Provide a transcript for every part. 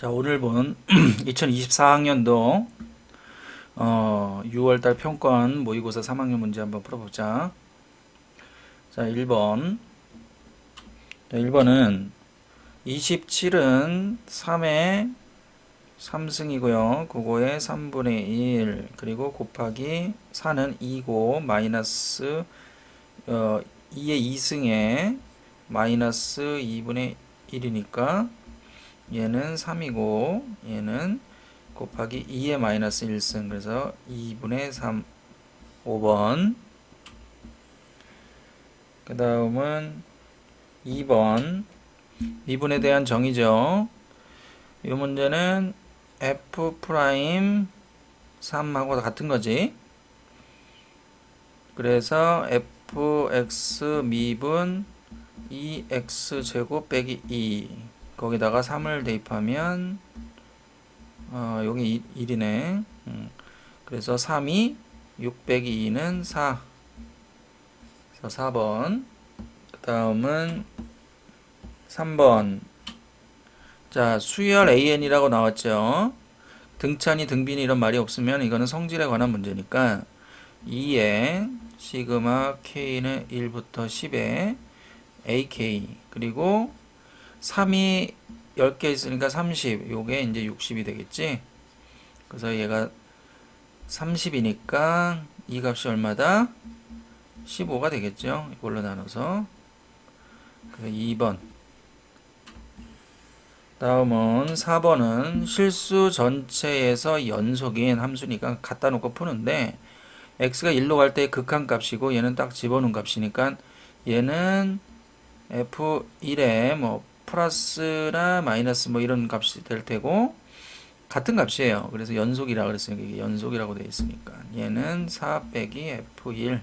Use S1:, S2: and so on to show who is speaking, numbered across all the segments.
S1: 자, 오늘 본 2024학년도 6월달 평가원 모의고사 3학년 문제 한번 풀어보자. 자, 1번. 자, 1번은 27은 3의 3승이고요. 그거에 3분의 1 그리고 곱하기 4는 2고 마이너스 2의 2승에 마이너스 2분의 1이니까 얘는 3이고 얘는 곱하기 2의 마이너스 1승 그래서 2분의 3 5번. 그 다음은 2번 미분에 대한 정의죠. 이 문제는 f 프라임 3하고 같은 거지. 그래서 fx 미분 2x 제곱 빼기 2 거기다가 3을 대입하면 여기 1이네. 그래서 3이 6 빼기 2는 4. 그래서 4번. 그 다음은 3번. 자, 수열 AN이라고 나왔죠. 등차니 등비니 이런 말이 없으면 이거는 성질에 관한 문제니까 2에 시그마 K는 1부터 10에 AK 그리고 3이 10개 있으니까 30 요게 이제 60이 되겠지. 그래서 얘가 30이니까 이 값이 얼마다? 15가 되겠죠. 이걸로 나눠서. 그래서 2번. 다음은 4번은 실수 전체에서 연속인 함수니까 갖다 놓고 푸는데 x가 1로 갈 때 극한값이고 얘는 딱 집어넣은 값이니까 얘는 f1에 뭐 플러스나 마이너스 뭐 이런 값이 될 테고 같은 값이에요. 그래서 연속이라 그랬으니까 이게 연속이라고 되어 있으니까 얘는 4 빼기 f1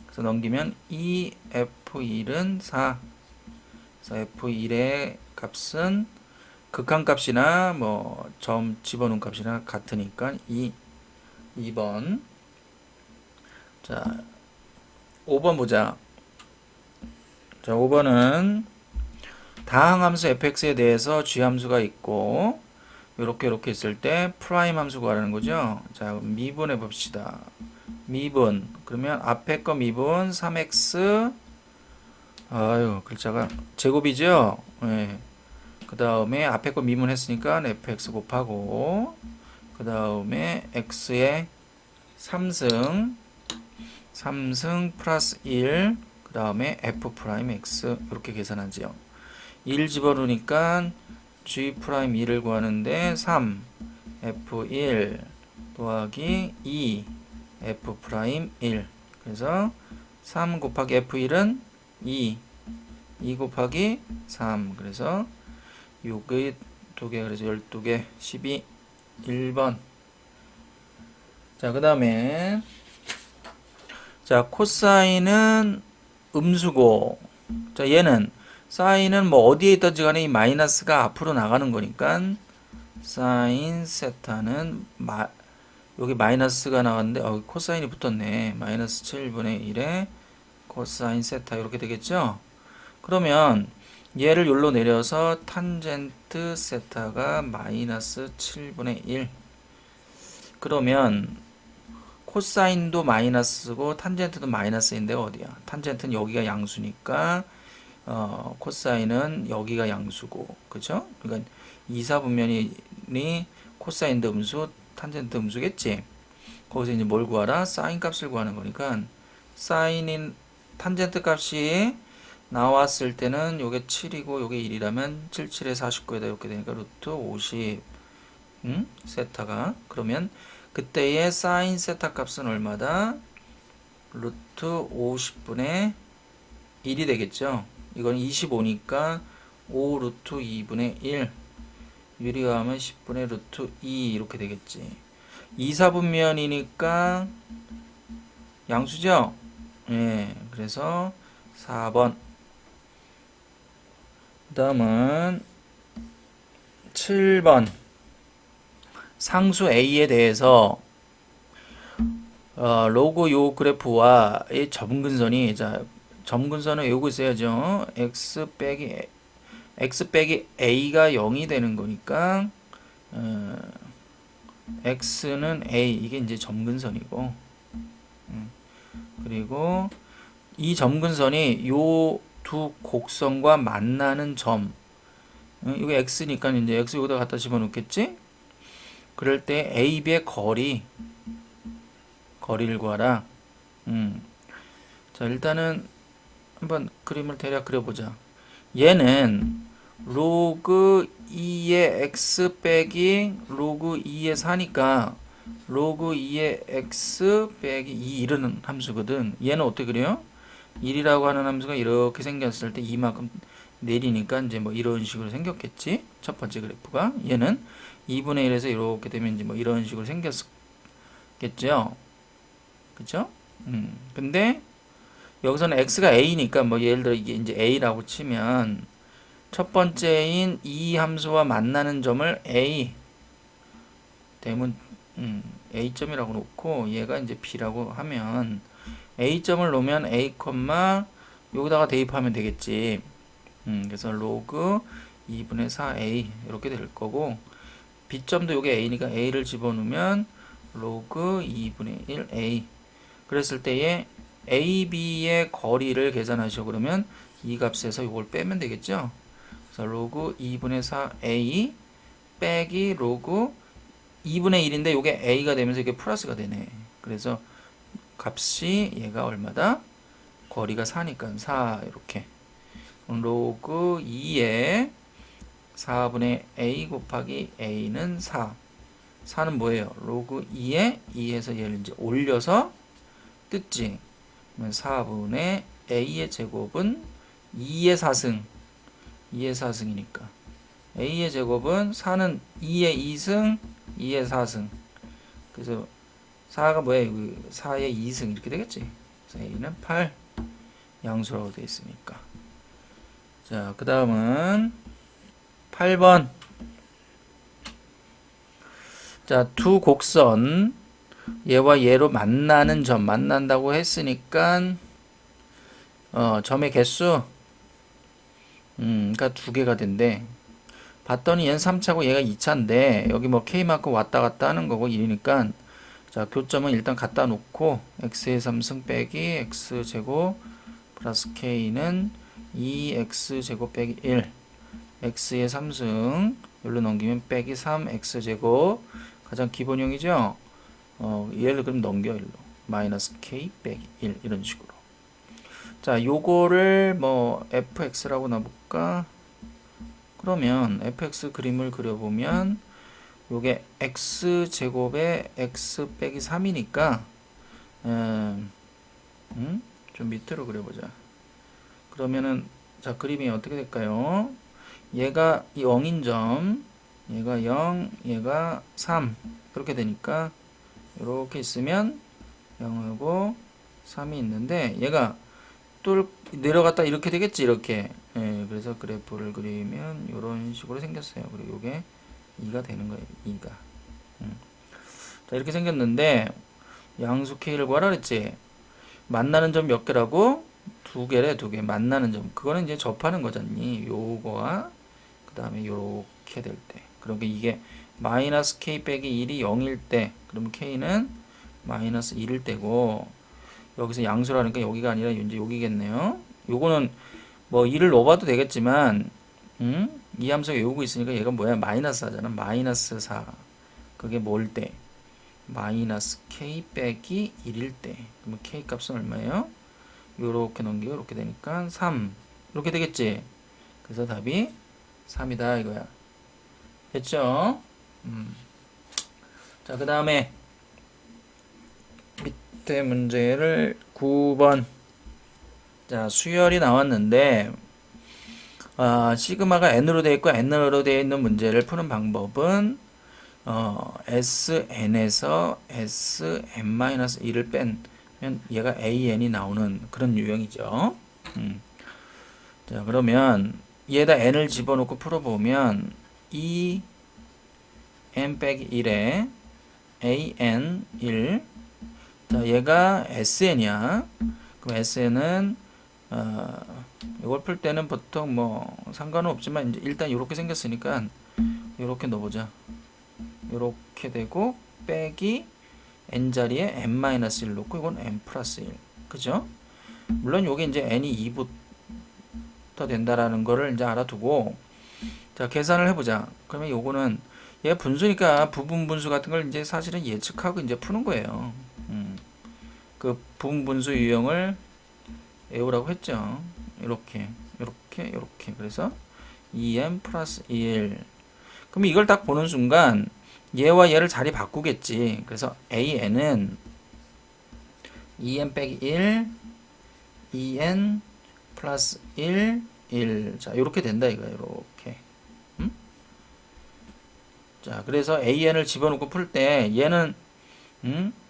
S1: 그래서 넘기면 2f1은 4 그래서 f1의 값은 극한값이나 뭐 점 집어넣은 값이나 같으니까 2번. 자, 5번 보자. 자, 5번은 다항함수 fx에 대해서 g함수가 있고 이렇게 있을 때 프라임 함수 구하라는 거죠. 자, 미분해 봅시다. 미분 그러면 앞에 거 미분 3x 아유 글자가 제곱이죠. 네. 그 다음에 앞에 거 미분했으니까 fx 곱하고 그 다음에 x에 3승 플러스 1 그 다음에 f 프라임 x 이렇게 계산하죠. 1 집어넣으니까 g 프라임 2를 구하는데 3 f1 더하기 2 f 프라임 1 그래서 3 곱하기 f1은 2 곱하기 3 그래서 6의 2개 그래서 12개 12 1번. 자, 그 다음에 자, 코사인은 음수고 자, 얘는 사인은 뭐 어디에 있든지 간에 이 마이너스가 앞으로 나가는 거니까 사인 세타는 여기 마이너스가 나왔는데 코사인이 붙었네. 마이너스 7분의 1에 코사인 세타 이렇게 되겠죠. 그러면 얘를 여기로 내려서 탄젠트 세타가 마이너스 7분의 1 그러면 코사인도 마이너스고 탄젠트도 마이너스인데 어디야? 탄젠트는 여기가 양수니까 코사인은 여기가 양수고 그죠? 그러니까 이사분면이 코사인도 음수 탄젠트 음수겠지. 거기서 이제 뭘 구하라? 사인 값을 구하는 거니까 사인인 탄젠트 값이 나왔을 때는 요게 7이고 요게 1이라면 7, 7에 49에다 이렇게 되니까 루트 50 세타가 그러면 그때의 사인 세타 값은 얼마다? 루트 50분의 1이 되겠죠. 이건 25니까 5 루트 2분의 1 유리화하면 10분의 루트 2 이렇게 되겠지. 2사분면이니까 양수죠? 예, 그래서 4번. 그 다음은 7번. 상수 A에 대해서 로그 요 그래프와 이 점근선이 자 점근선을 외우고 있어야죠. x 빼기 a가 0이 되는 거니까 어, x는 a, 이게 이제 점근선이고, 그리고 이 점근선이 요 두 곡선과 만나는 점, 이거 x니까 이제 x 여기다 갖다 집어넣겠지? 그럴 때 a, b의 거리를 구하라. 자, 일단은 한번 그림을 대략 그려보자. 얘는 로그 2의 x 빼기 로그 2의 4니까 로그 2의 x 빼기 2 이런 함수거든. 얘는 어떻게 그래요? 1이라고 하는 함수가 이렇게 생겼을 때 이만큼 내리니까 이제 뭐 이런 식으로 생겼겠지. 첫 번째 그래프가. 얘는 2분의 1에서 이렇게 되면 이제 뭐 이런 식으로 생겼겠죠. 그쵸? 근데 여기서는 x가 a니까 뭐 예를 들어 이게 이제 a라고 치면 첫 번째인 이 함수와 만나는 점을 a 대문 a점이라고 놓고 얘가 이제 b라고 하면 a점을 놓으면 a, 여기다가 대입하면 되겠지. 그래서 로그 2분의 4a 이렇게 될 거고 b점도 요게 a니까 a를 집어넣으면 로그 2분의 1a 그랬을 때에 AB의 거리를 계산하시오. 그러면 이 값에서 이걸 빼면 되겠죠. 그래서 로그 2분의 4A 빼기 로그 2분의 1인데 이게 A가 되면서 이게 플러스가 되네. 그래서 값이 얘가 얼마다? 거리가 4니까 4 이렇게. 로그 2에 4분의 A 곱하기 A는 4. 4는 뭐예요? 로그 2에 2에서 얘를 이제 올려서 뜯지. 4분의 a의 제곱은 2의 4승 2의 4승이니까 a의 제곱은 4는 2의 2승 2의 4승 그래서 4가 뭐예요? 4의 2승 이렇게 되겠지. 그래서 a는 8 양수라고 되어 있으니까. 자, 그 다음은 8번. 자, 두 곡선 얘와 얘로 만나는 점 만난다고 했으니까 점의 개수 그러니까 두 개가 된대. 봤더니 얘는 3차고 얘가 2차인데 여기 뭐 K만큼 왔다 갔다 하는 거고 1이니까 자, 교점은 일단 갖다 놓고 x의 3승 빼기 x제곱 플러스 K는 2x제곱 빼기 1 x의 3승 여기로 넘기면 빼기 3 x제곱 가장 기본형이죠. 얘를 그럼 넘겨 일로 마이너스 k 빼기 1 이런 식으로. 자, 요거를 뭐 fx라고 놔볼까? 그러면 fx 그림을 그려보면 요게 x 제곱에 x 빼기 3이니까 좀 밑으로 그려보자. 그러면은 자, 그림이 어떻게 될까요? 얘가 0인 점, 얘가 0, 얘가 3 그렇게 되니까 이렇게 있으면 0하고 3이 있는데 얘가 또 내려갔다 이렇게 되겠지. 이렇게. 예, 그래서 그래프를 그리면 이런 식으로 생겼어요. 그리고 이게 2가 되는 거예요. 2가. 자, 이렇게 생겼는데 양수 K를 구하라 그랬지. 만나는 점 몇 개라고? 두 개래. 두 개. 만나는 점. 그거는 이제 접하는 거잖니. 요거와 그 다음에 요렇게 될 때. 그러니까 이게 마이너스 K 빼기 1이 0일 때 그러면 K는 마이너스 1일 때고 여기서 양수라니까 여기가 아니라 이제 여기겠네요. 요거는 뭐 1을 넣어봐도 되겠지만 이 함수가 요구 있으니까 얘가 뭐야? 마이너스 하잖아. 마이너스 4. 그게 뭘 때? 마이너스 K 빼기 1일 때. 그러면 K 값은 얼마예요? 요렇게 넘기고 이렇게 되니까 3. 이렇게 되겠지? 그래서 답이 3이다 이거야. 됐죠? 자, 그 다음에 밑에 문제를 9번. 자, 수열이 나왔는데 시그마가 n으로 되어 있고 n으로 되어 있는 문제를 푸는 방법은 sn에서 sn-1을 빼면 얘가 an이 나오는 그런 유형이죠. 자, 그러면 얘에다 n을 집어넣고 풀어보면 n 빼기 1에 an 1. 자, 얘가 sn이야. 그럼 sn은 이걸 풀 때는 보통 뭐 상관은 없지만 이제 일단 이렇게 생겼으니까 이렇게 넣어보자. 이렇게 되고 빼기 n자리에 n-1 놓고 이건 n 플러스 1. 그죠? 물론 요게 이제 n이 2부터 된다라는 거를 이제 알아두고 자, 계산을 해보자. 그러면 요거는 얘 분수니까 부분 분수 같은 걸 이제 사실은 예측하고 이제 푸는 거예요. 그 부분 분수 유형을 외우라고 했죠. 이렇게, 이렇게, 이렇게. 그래서 2n 플러스 1. 그럼 이걸 딱 보는 순간 얘와 얘를 자리 바꾸겠지. 그래서 an은 2n 빼기 1, 2n 플러스 1, 1. 자, 이렇게 된다 이거야. 이렇게. 자, 그래서 an을 집어넣고 풀 때 얘는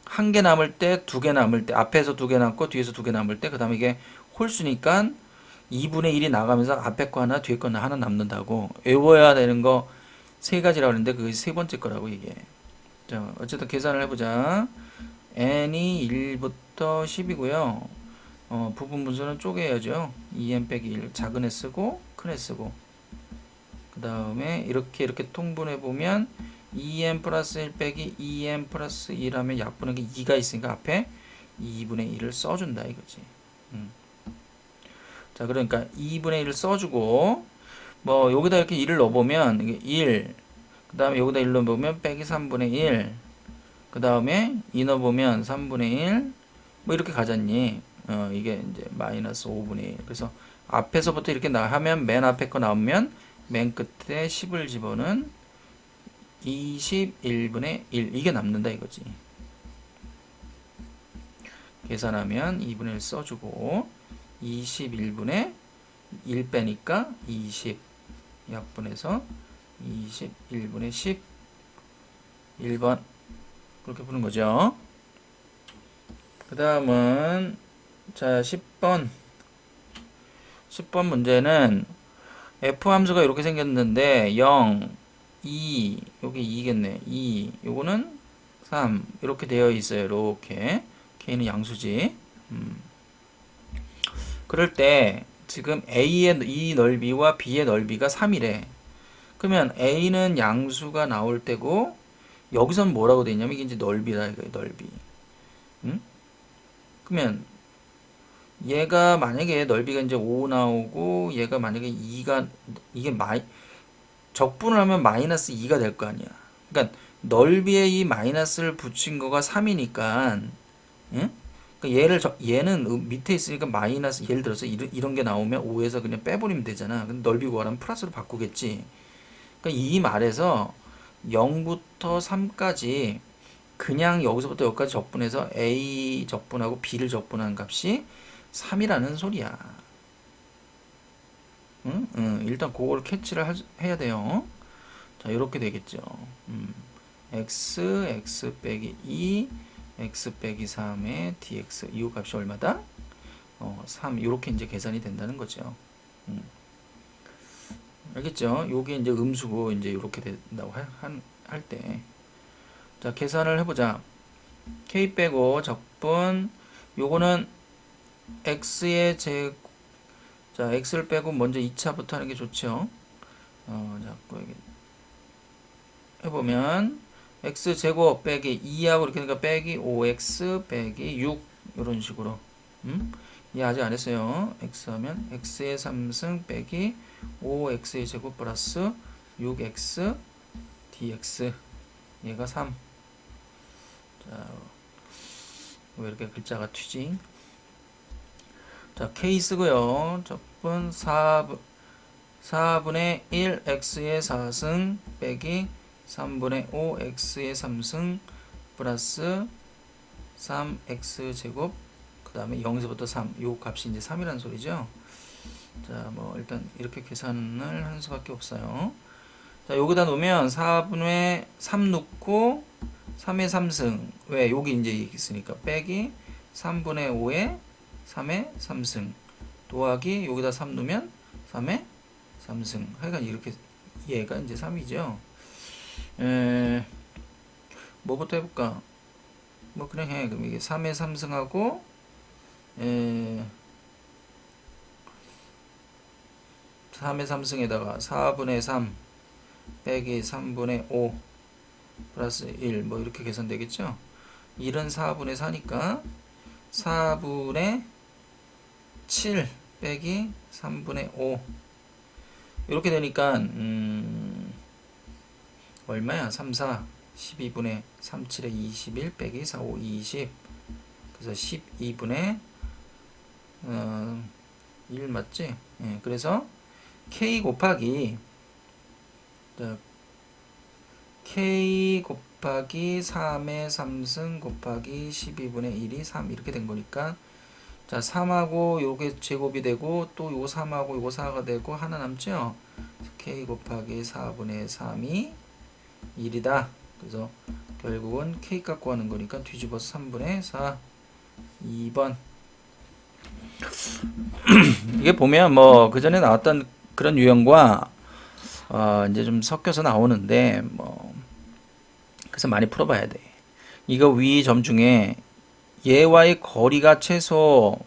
S1: 한 개 남을 때, 두 개 남을 때, 앞에서 두 개 남고 뒤에서 두 개 남을 때, 그 다음에 이게 홀수니까 2분의 1이 나가면서 앞에 거 하나, 뒤에 거 하나 남는다고. 외워야 되는 거 세 가지라고 하는데 그게 세 번째 거라고 이게. 자, 어쨌든 계산을 해보자. n이 1부터 10이고요. 부분 분수는 쪼개야죠. 2n 빼기 1 작은 애 쓰고 큰 애 쓰고 그 다음에 이렇게 통분해 보면 2n 플러스 1 빼기 2n 플러스 1 하면 약분한 게 2가 있으니까 앞에 2분의 1을 써준다 이거지. 자, 그러니까 2분의 1을 써주고 뭐 여기다 이렇게 1을 넣어보면 이게 1, 그 다음에 여기다 1 넣어보면 빼기 3분의 1, 그 다음에 2 넣어보면 3분의 1, 뭐 이렇게 가잖니. 이게 이제 마이너스 5분의 1. 그래서 앞에서부터 이렇게 하면 맨 앞에 거 나오면 맨 끝에 10을 집어넣은 21분의 1 이게 남는다 이거지. 계산하면 2분의 1 써주고 21분의 1 빼니까 20 약분해서 21분의 10 1번 그렇게 푸는 거죠. 그 다음은 자 10번 문제는 f 함수가 이렇게 생겼는데 0, 2 여기 2겠네 2 요거는 3 이렇게 되어 있어요. 이렇게 k는 양수지. 그럴 때 지금 a의 이 넓이와 b의 넓이가 3이래. 그러면 a는 양수가 나올 때고 여기선 뭐라고 돼 있냐면 이게 이제 넓이다 이거예요. 넓이. 그러면 얘가 만약에 넓이가 이제 5 나오고 얘가 만약에 2가 이게 적분을 하면 마이너스 2가 될 거 아니야. 그러니까 넓이에 이 마이너스를 붙인 거가 3이니까 그러니까 얘는 밑에 있으니까 마이너스 예를 들어서 이런 게 나오면 5에서 그냥 빼버리면 되잖아. 근데 넓이 구하려면 플러스로 바꾸겠지. 그러니까 이 말에서 0부터 3까지 그냥 여기서부터 여기까지 적분해서 a 적분하고 b를 적분한 값이 3이라는 소리야. 일단 그걸 캐치를 해야 돼요. 자, 이렇게 되겠죠. x 빼기 2, x 빼기 3의 dx 이 값이 얼마다? 3 이렇게 이제 계산이 된다는 거죠. 알겠죠? 요게 이제 음수고 이제 이렇게 된다고 할 때. 자, 계산을 해보자. k 빼고 적분 요거는 x의 자, x를 빼고 먼저 2차부터 하는 게 좋죠. 자꾸 여기 해보면 x제곱 빼기 2하고 이렇게 되니까 빼기 5x 빼기 6 이런 식으로. 이 아직 안 했어요. x 하면 x의 3승 빼기 5x의 제곱 플러스 6x dx 얘가 3. 자, 왜 이렇게 글자가 튀지? 자, k 쓰고요. 적분 4분의 1 x의 4승 빼기 3분의 5 x의 3승 플러스 3x 제곱 그 다음에 0에서부터 3 요 값이 이제 3이라는 소리죠. 자, 뭐 일단 이렇게 계산을 하는 수밖에 없어요. 자, 여기다 놓으면 4분의 3 넣고 3의 3승 왜 여기 이제 있으니까 빼기 3분의 5에 3의 3승 더하기 여기다 3 넣으면 3의 3승 하여간 이렇게 얘가 이제 3이죠. 뭐부터 해볼까? 뭐 그냥 해. 그럼 이게 3의 3승하고 3의 3승에다가 4분의 3 빼기 3분의 5 플러스 1 뭐 이렇게 계산되겠죠? 1은 4분의 4니까 4분의 7 빼기 3분의 5 이렇게 되니까 얼마야? 3, 4 12분의 3, 7에 21 빼기 4, 5, 20 그래서 12분의 1 맞지? 예, 그래서 K 곱하기 자, K 곱하기 3의 3승 곱하기 12분의 1이 3 이렇게 된 거니까 자 3하고 요게 제곱이 되고 또 요 3하고 요거 4가 되고 하나 남죠? K 곱하기 4분의 3이 1이다. 그래서 결국은 K 값 구하는 거니까 뒤집어서 3분의 4 2번 이게 보면 뭐 그 전에 나왔던 그런 유형과 이제 좀 섞여서 나오는데 뭐 그래서 많이 풀어봐야 돼. 이거 위 점 중에 얘와의 거리가 최소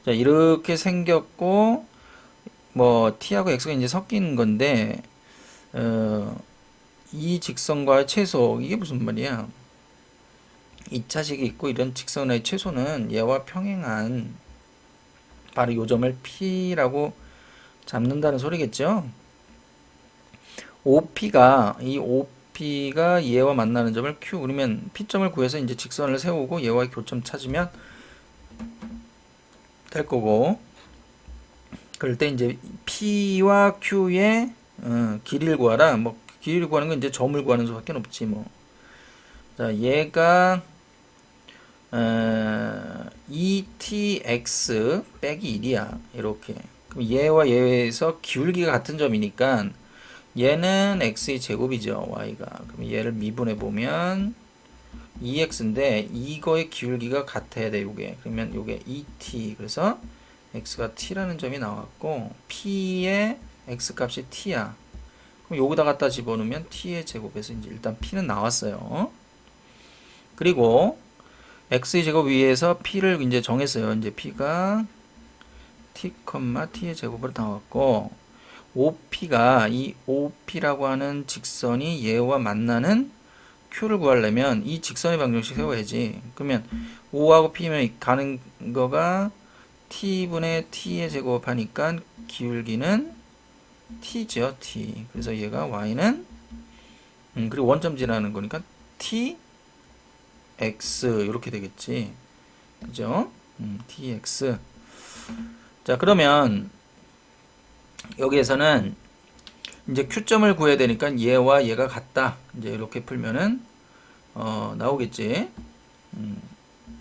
S1: 자 이렇게 생겼고 뭐 t하고 x가 이제 섞인 건데 이 직선과의 최소 이게 무슨 말이야? 2차식이 있고 이런 직선의 최소는 얘와 평행한 바로 요 점을 P라고 잡는다는 소리겠죠? OP가 이 OP가 얘와 만나는 점을 Q 그러면 P점을 구해서 이제 직선을 세우고 얘와의 교점 찾으면 될 거고 그럴 때 이제 P와 Q의 길이를 구하라. 뭐 길이를 구하는 건 이제 점을 구하는 수밖에 없지 뭐. 자 얘가 ETX 빼기 1이야. 이렇게. 그럼 얘와 얘에서 기울기가 같은 점이니까 얘는 x의 제곱이죠. y가. 그럼 얘를 미분해 보면 2x인데 이거의 기울기가 같아야 돼. 요게. 그러면 요게 ET. 그래서 x가 t라는 점이 나왔고 p의 x 값이 t야. 그럼 여기다 갖다 집어넣으면 t의 제곱에서 이제 일단 p는 나왔어요. 그리고 x의 제곱 위에서 p를 이제 정했어요. 이제 p가 t, t의 제곱으로 나왔고 OP가 이 OP라고 하는 직선이 얘와 만나는 Q를 구하려면 이 직선의 방정식 세워야지. 그러면 O하고 P면 가는 거가 T분의 T의 제곱 하니까 기울기는 T죠. T. 그래서 얘가 Y는 그리고 원점 지나는 거니까 TX 이렇게 되겠지. 그죠? TX. 자 그러면 여기에서는 이제 Q점을 구해야 되니까 얘와 얘가 같다. 이제 이렇게 풀면은 나오겠지.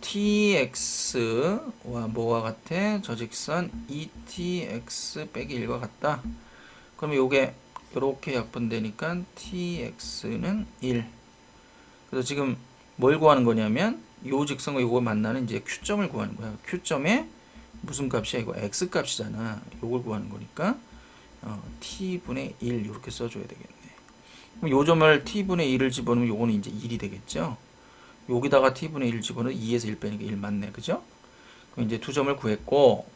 S1: TX와 뭐와 같아? 저 직선 ETX 빼기 1과 같다. 그러면 요게 이렇게 약분되니까 TX는 1. 그래서 지금 뭘 구하는 거냐면 요 직선과 요거 만나는 이제 Q점을 구하는 거야. Q점에 무슨 값이야? 이거 X 값이잖아. 요걸 구하는 거니까 t분의 1 이렇게 써줘야 되겠네. 그럼 요 점을 t분의 1을 집어넣으면 요거는 이제 1이 되겠죠. 여기다가 t분의 1 집어넣으면 2에서 1 빼니까 1 맞네. 그죠? 그럼 이제 두 점을 구했고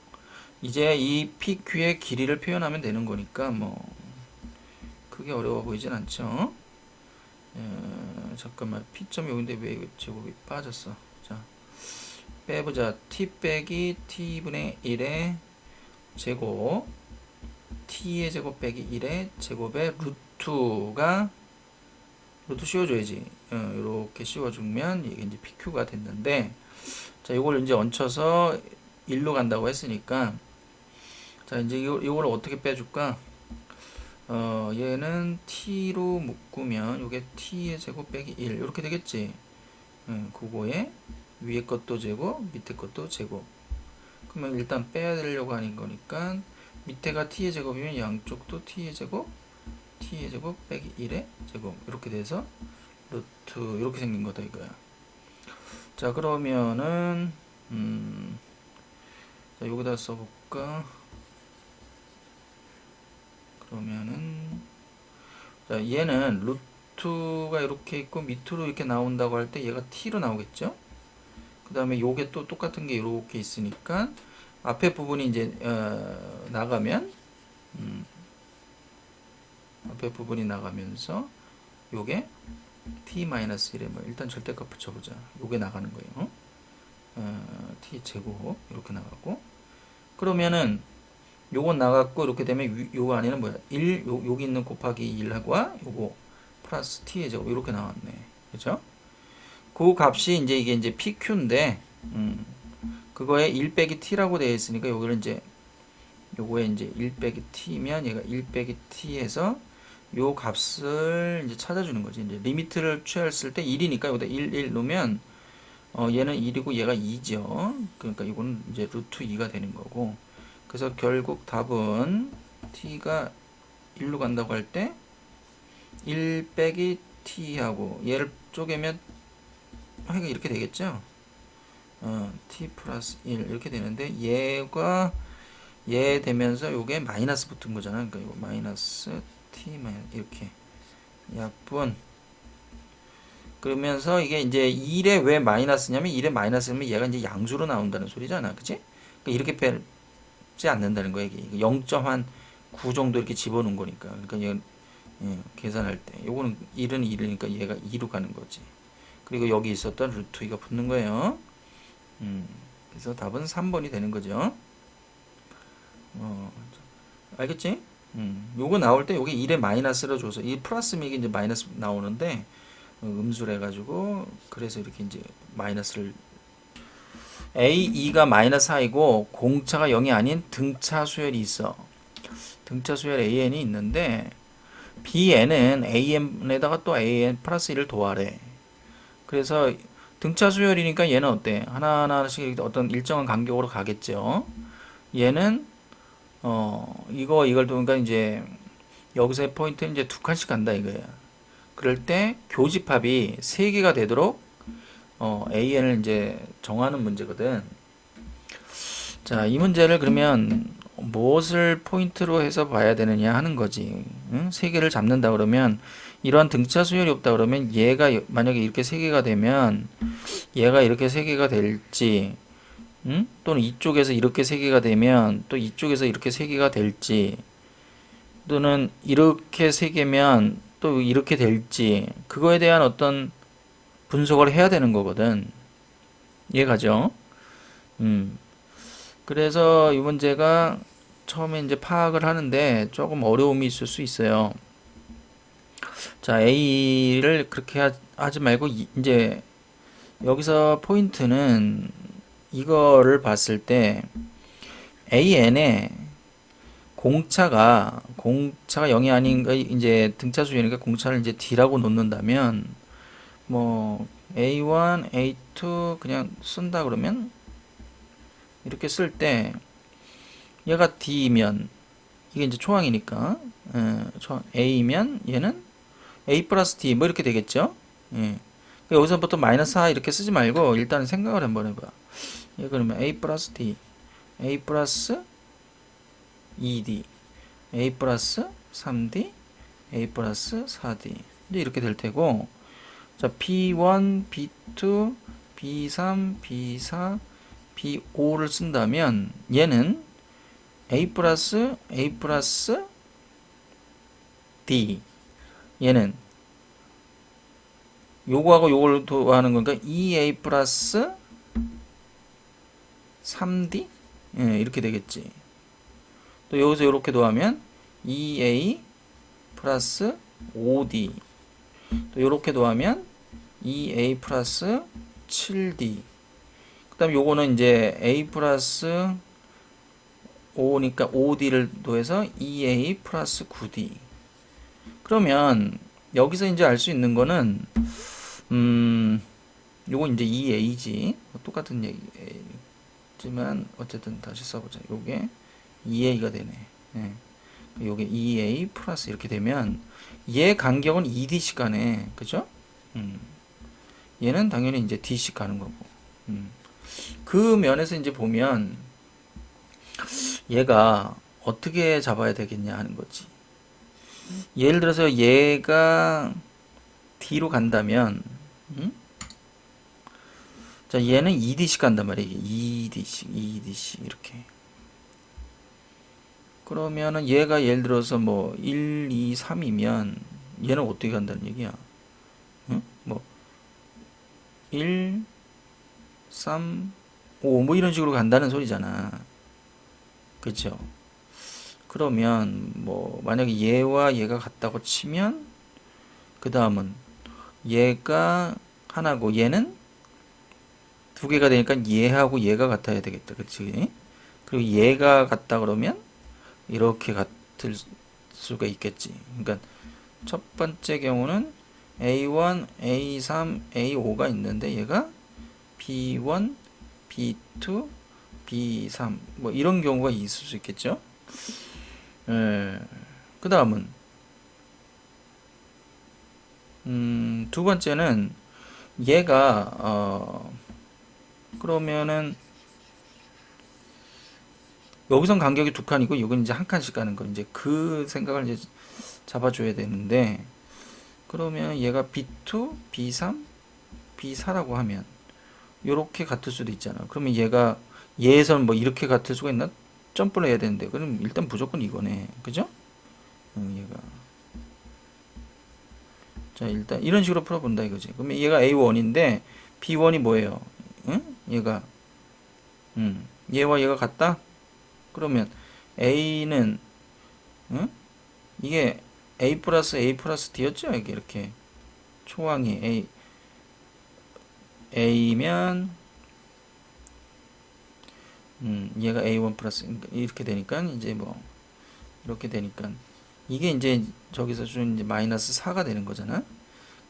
S1: 이제 이 PQ의 길이를 표현하면 되는 거니까 뭐 크게 어려워 보이진 않죠. 잠깐만 P점이 여기인데 왜 제곱이 빠졌어. 자 빼보자. t 빼기 t분의 1의 제곱 t의 제곱 빼기 1의 제곱에 루트가 루트 씌워줘야지. 이렇게 씌워주면 이게 이제 PQ가 됐는데 자 이걸 이제 얹혀서 1로 간다고 했으니까 자 이제 이걸 어떻게 빼줄까? 얘는 t로 묶으면 이게 t의 제곱 빼기 1 이렇게 되겠지. 그거에 위에 것도 제곱 밑에 것도 제곱. 그러면 일단 빼야 되려고 하는 거니까 밑에가 t의 제곱이면 양쪽도 t의 제곱 빼기 1의 제곱 이렇게 돼서 루트 이렇게 생긴 거다 이거야. 자 그러면은 자 여기다 써볼까? 그러면은 자 얘는 루트가 이렇게 있고 밑으로 이렇게 나온다고 할 때 얘가 t로 나오겠죠? 그 다음에 요게 또 똑같은 게 이렇게 있으니까 앞에 부분이 이제 나가면 앞에 부분이 나가면서 요게 t-1에 뭐 일단 절대값 붙여보자. 요게 나가는 거예요. t 제곱 이렇게 나가고 그러면은 요건 나갔고 이렇게 되면 요거 안에는 뭐야? 1 여기 있는 곱하기 1하고 요거 플러스 t의 제곱 이렇게 나왔네. 그죠? 그 값이 이제 이게 이제 pq인데 그거에 1 빼기 t라고 되어 있으니까 여기를 이제 요거에 이제 1 빼기 t면 얘가 1 빼기 t에서 요 값을 이제 찾아주는 거지. 이제 리미트를 취했을 때 1이니까 여기다 1 놓으면 얘는 1이고 얘가 2죠. 그러니까 이거는 이제 루트 2가 되는 거고. 그래서 결국 답은 t가 1로 간다고 할 때 1 빼기 t하고 얘를 쪼개면 하여간 이렇게 되겠죠. t 플러스 1 이렇게 되는데 얘가 얘 되면서 요게 마이너스 붙은 거잖아. 그러니까 이거 마이너스 t 이렇게 약분 그러면서 이게 이제 1에 왜 마이너스냐면 1에 마이너스면 얘가 이제 양수로 나온다는 소리잖아. 그치? 그러니까 이렇게 빼지 않는다는 거야. 이게 0.9 정도 이렇게 집어넣은 거니까. 그러니까 얘 계산할 때 요거는 1은 1이니까 얘가 2로 가는 거지. 그리고 여기 있었던 루트 2가 붙는 거예요. 그래서 답은 3번이 되는 거죠. 알겠지? 요거 나올 때 요게 1에 마이너스로 줘서 이 플러스면 이게 이제 마이너스 나오는데 음수를 해가지고 그래서 이렇게 이제 마이너스를 A2가 마이너스 4이고 공차가 0이 아닌 등차 수열이 있어. 등차 수열 AN이 있는데 BN은 AN에다가 또 AN 플러스 1을 더하래. 그래서 등차 수열이니까 얘는 어때? 하나하나씩 어떤 일정한 간격으로 가겠죠. 얘는 이걸 보니까 이제 여기서의 포인트는 이제 두 칸씩 간다 이거야. 그럴 때 교집합이 3개가 되도록 AN을 이제 정하는 문제거든. 자, 이 문제를 그러면 무엇을 포인트로 해서 봐야 되느냐 하는 거지. 응? 3개를 잡는다 그러면 이러한 등차 수열이 없다 그러면 얘가 만약에 이렇게 3개가 되면 얘가 이렇게 3개가 될지 또는 이쪽에서 이렇게 3개가 되면 또 이쪽에서 이렇게 3개가 될지 또는 이렇게 3개면 또 이렇게 될지 그거에 대한 어떤 분석을 해야 되는 거거든. 이해가죠? 그래서 이 문제가 처음에 이제 파악을 하는데 조금 어려움이 있을 수 있어요. 자, A를 그렇게 하지 말고 이제 여기서 포인트는 이거를 봤을 때 AN에 공차가 0이 아닌 거 이제 등차 수열이니까 공차를 이제 D라고 놓는다면 뭐 A1, A2 그냥 쓴다 그러면 이렇게 쓸 때 얘가 D면 이게 이제 초항이니까 A면 얘는 A 플러스 D 뭐 이렇게 되겠죠. 예. 여기서부터 마이너스 4 이렇게 쓰지 말고 일단 생각을 한번 해봐. 예, 그러면 A 플러스 D A 플러스 2D A 플러스 3D A 플러스 4D 이제 이렇게 될 테고 자 P1, B2, B3, B4, B5를 쓴다면 얘는 A 플러스 D 얘는 요거하고 요걸 더하는 거니까 2A 플러스 3D 예, 이렇게 되겠지. 또 여기서 이렇게 더하면 2A 플러스 5D 또 이렇게 더하면 2A 플러스 7D 그 다음에 요거는 이제 A 플러스 5니까 5D를 더해서 2A 플러스 9D 그러면 여기서 이제 알 수 있는 거는 요거 이제 2A지 똑같은 얘기지만 어쨌든 다시 써보자. 요게 2A가 되네. 예. 요게 2A 플러스 이렇게 되면 얘 간격은 2D씩 가네. 그죠? 얘는 당연히 이제 D씩 가는 거고. 그 면에서 이제 보면 얘가 어떻게 잡아야 되겠냐 하는 거지. 예를 들어서 얘가 D로 간다면 자 얘는 2D씩 간단 말이야. 이게 2D씩 이렇게. 그러면은 얘가 예를 들어서 뭐 1, 2, 3이면 얘는 어떻게 간다는 얘기야? 응? 뭐 1, 3, 5 뭐 이런 식으로 간다는 소리잖아. 그쵸? 그러면 뭐 만약에 얘와 얘가 같다고 치면 그 다음은 얘가 하나고 얘는 두 개가 되니까 얘하고 얘가 같아야 되겠다. 그치? 그리고 얘가 같다 그러면 이렇게 같을 수가 있겠지. 그러니까 첫 번째 경우는 A1, A3, A5가 있는데 얘가 B1, B2, B3 뭐 이런 경우가 있을 수 있겠죠. 그 다음은 두 번째는 얘가 그러면은 여기선 간격이 두 칸이고 여기는 이제 한 칸씩 가는 거 이제 그 생각을 이제 잡아줘야 되는데 그러면 얘가 B2, B3, B4라고 하면 요렇게 같을 수도 있잖아. 그러면 얘가 얘에서는 뭐 이렇게 같을 수가 있나? 점프를 해야 되는데 그럼 일단 무조건 이거네. 그죠? 얘가 자 일단 이런 식으로 풀어본다 이거지. 그러면 얘가 A1인데 B1이 뭐예요? 응? 얘가 얘와 얘가 같다? 그러면 A는 응? 이게 A 플러스 A 플러스 D였죠? 이게 이렇게 초항이 A면 얘가 A1 플러스 이렇게 되니까 이제 뭐 이렇게 되니까 이게 이제 저기서 준 이제 마이너스 4가 되는 거잖아.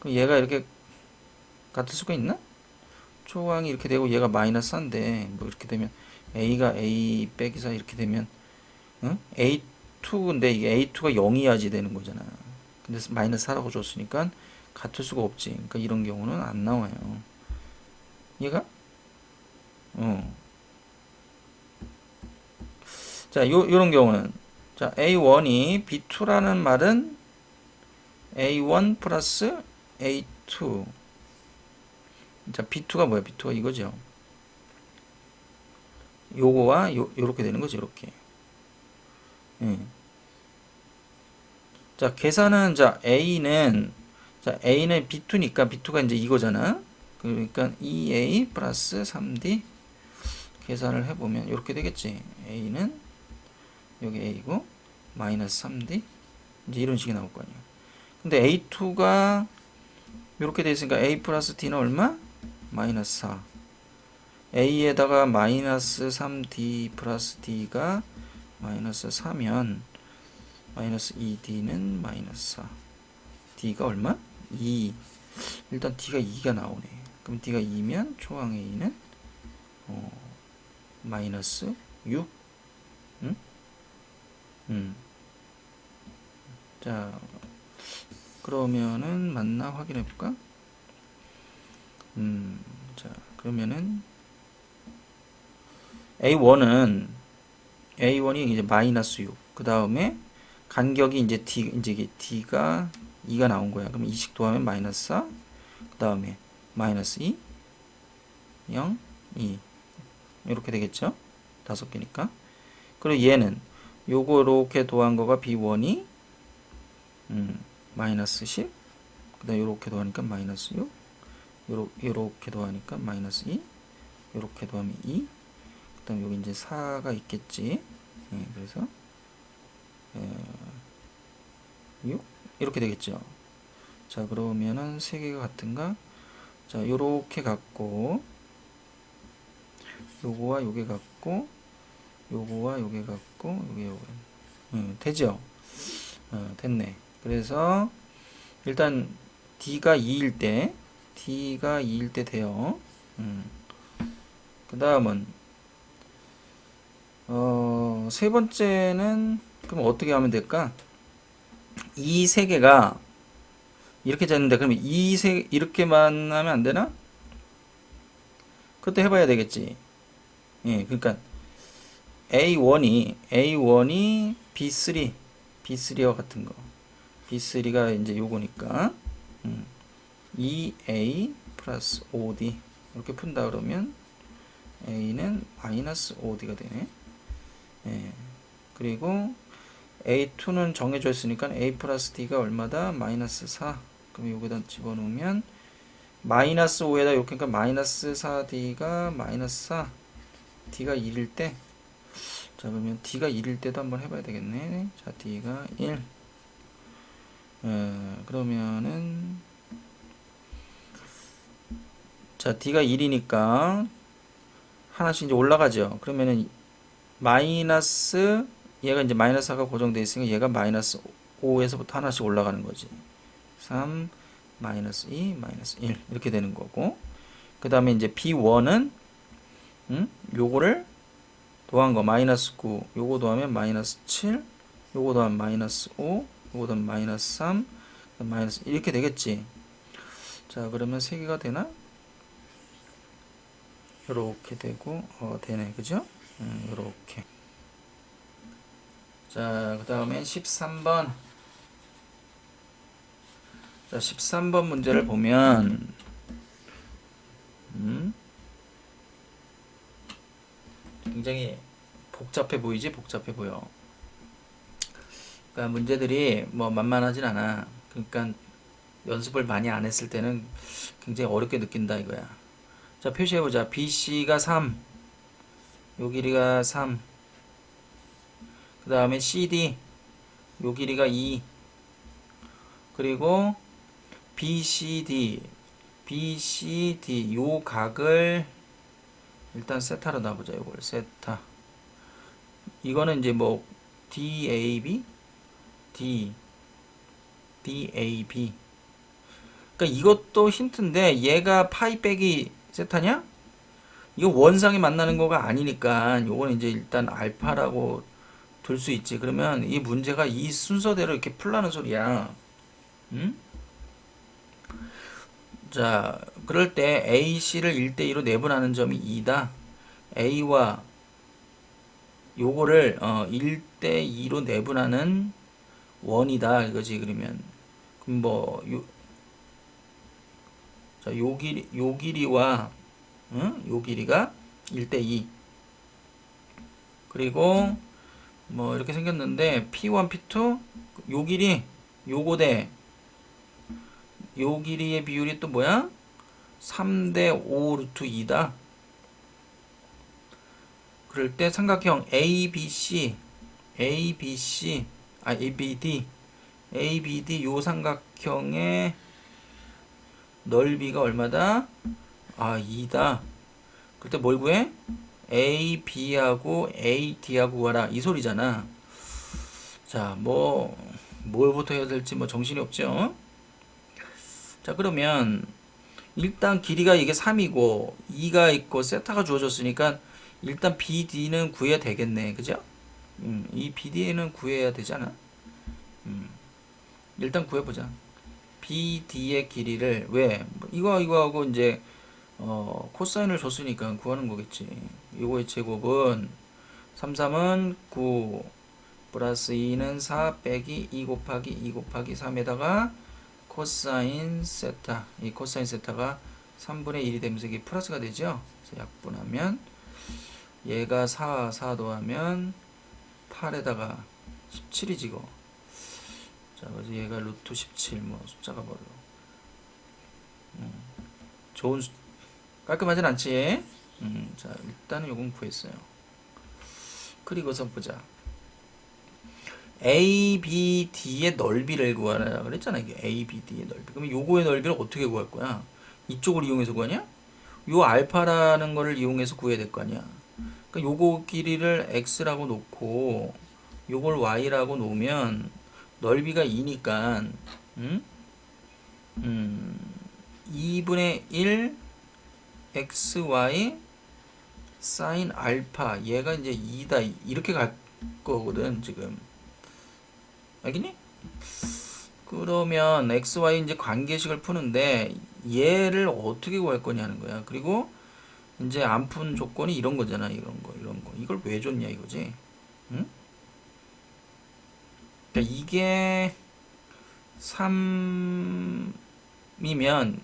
S1: 그럼 얘가 이렇게 같을 수가 있나? 초항이 이렇게 되고 얘가 마이너스 4인데 뭐 이렇게 되면 A가 A 빼기 4 이렇게 되면 응? A2인데 이게 A2가 0이어야지 되는 거잖아. 근데 마이너스 4라고 줬으니까 같을 수가 없지. 그러니까 이런 경우는 안 나와요. 얘가? 자, 요런 경우는 자, A1이 B2라는 말은 A1 플러스 A2. 자, B2가 뭐야? B2가 이거죠. 요거와 요렇게 되는 거죠. 요렇게. 예. 자, 계산은 자, A는 B2니까 B2가 이제 이거잖아. 그러니까 2A 플러스 3D 계산을 해보면 이렇게 되겠지. A는 여기 A고 마이너스 3D 이제 이런 식이 나올 거 아니야. 근데 A2가 이렇게 돼 있으니까 A 플러스 D는 얼마? 마이너스 4. A에다가 마이너스 3D 플러스 D가 마이너스 4면 마이너스 2D는 마이너스 4. D가 얼마? 2. 일단 D가 2가 나오네. 그럼 D가 2면 초항 A는 마이너스 6. 응? 자, 그러면은 맞나 확인해 볼까? 자, 그러면은 A1이 이제 마이너스 6. 그 다음에 간격이 이제 이제 D가 2가 나온 거야. 그럼 2씩 더하면 마이너스 4. 그 다음에 마이너스 2, 0, 2. 이렇게 되겠죠? 5개니까. 그리고 얘는 요거 이렇게 더한 거가 B1이 마이너스 10. 그 다음에 요렇게 더하니까 마이너스 6. 요렇게 더하니까 마이너스 2. 요렇게 더하면 2. 그 다음 여기 이제 4가 있겠지. 그래서 6 이렇게 되겠죠. 자, 그러면은 세 개가 같은가? 자, 요렇게 같고 요거와 요게 같고 요거와 요게 같고 요게 되죠? 됐네. 그래서 일단 D가 2일 때 돼요. 그 다음은 세 번째는 그럼 어떻게 하면 될까? 이 세 개가 이렇게 됐는데 그러면 이렇게만 하면 안 되나? 그것도 해봐야 되겠지. 예, 그러니까 A1이 B3와 같은 거. B3가 이제 요거니까 2A 플러스 5D 이렇게 푼다 그러면 A는 마이너스 5D가 되네. 예. 그리고 A2는 정해져 있으니까 A 플러스 D가 얼마다? 마이너스 4. 그럼 여기다 집어넣으면 마이너스 5에다 이렇게 그러니까 마이너스 4D가 마이너스 4 D가 1일 때, 자 그러면 D가 1일 때도 한번 해봐야 되겠네. 자 D가 1, 그러면은 자 D가 1이니까 하나씩 이제 올라가죠. 그러면은 마이너스, 얘가 이제 마이너스 4가 고정되어 있으니까 얘가 마이너스 5에서부터 하나씩 올라가는 거지. 3, 마이너스 2, 마이너스 1 이렇게 되는 거고, 그 다음에 이제 B1은 요거를 더한 거 마이너스 9, 요거 더하면 마이너스 7, 요거 더하면 마이너스 5, 요거 더하면 마이너스 3, 마이너스 이렇게 되겠지. 자 그러면 3개가 되나? 요렇게 되고 되네, 그죠? 요렇게. 자 그 다음에 13번. 자 13번 문제를 보면 굉장히 복잡해 보이지? 복잡해 보여. 그러니까 문제들이 뭐 만만하진 않아. 그러니까 연습을 많이 안 했을 때는 굉장히 어렵게 느낀다 이거야. 자 표시해보자. BC가 3, 요 길이가 3, 그 다음에 CD, 요 길이가 2, 그리고 BCD, 요 각을 일단 세타로 놔보자. 요걸 세타. 이거는 이제 뭐 DAB, DAB. 그러니까 이것도 힌트인데 얘가 파이 빼기 세타냐? 이거 원상이 만나는 거가 아니니까 요거는 이제 일단 알파라고 둘 수 있지. 그러면 이 문제가 이 순서대로 이렇게 풀라는 소리야. 응? 자, 그럴 때 AC를 1대2로 내분하는 점이 2다. A와 요거를 1대2로 내분하는 원이다 이거지. 그러면 그럼 뭐 자, 요 길이와 요 길이가 1대2. 그리고 뭐 이렇게 생겼는데 P1, P2 요 길이 요거 대 요 길이의 비율이 또 뭐야? 3대 5 루트 2다. 그럴 때 삼각형 ABD, 요 삼각형의 넓이가 얼마다? 2다. 그때 뭘 구해? AB하고 AD하고 구하라 이 소리잖아. 자, 뭘부터 해야 될지 뭐 정신이 없죠. 자, 그러면 일단 길이가 이게 3이고 2가 있고 세타가 주어졌으니까 일단 BD는 구해야 되겠네. 그죠? 이 BD는 구해야 되잖아. 일단 구해보자. BD의 길이를 왜? 이거하고 이제 코사인을 줬으니까 구하는 거겠지. 이거의 제곱은 3, 3은 9 플러스 2는 4 빼기 2 곱하기 2 곱하기 3에다가 코사인 세타. 이 코사인 세타가 3분의 1이 되면서 이게 플러스가 되죠. 그래서 약분하면 얘가 4 더하면 8에다가 17이지 이거. 자, 그래서 얘가 루트 17 뭐 숫자가 뭐로. 좋은 깔끔하진 않지. 자, 일단은 요건 구했어요. 그리고서 보자. ABD의 넓이를 구하라 그랬잖아. 이게 ABD의 넓이. 그러면 요거의 넓이를 어떻게 구할 거야? 이쪽을 이용해서 구하냐? 요 알파라는 거를 이용해서 구해야 될 거 아니야. 그러니까 요거 길이를 x라고 놓고 요걸 y라고 놓으면 넓이가 2니까 2분의 1 xy 사인 알파 얘가 이제 2다 이렇게 갈 거거든 지금. 알겠니? 그러면 xy 이제 관계식을 푸는데 얘를 어떻게 구할 거냐는 거야. 그리고 이제 안 푼 조건이 이런 거잖아. 이런 거. 이걸 왜 줬냐 이거지. 응? 그러니까 이게 3이면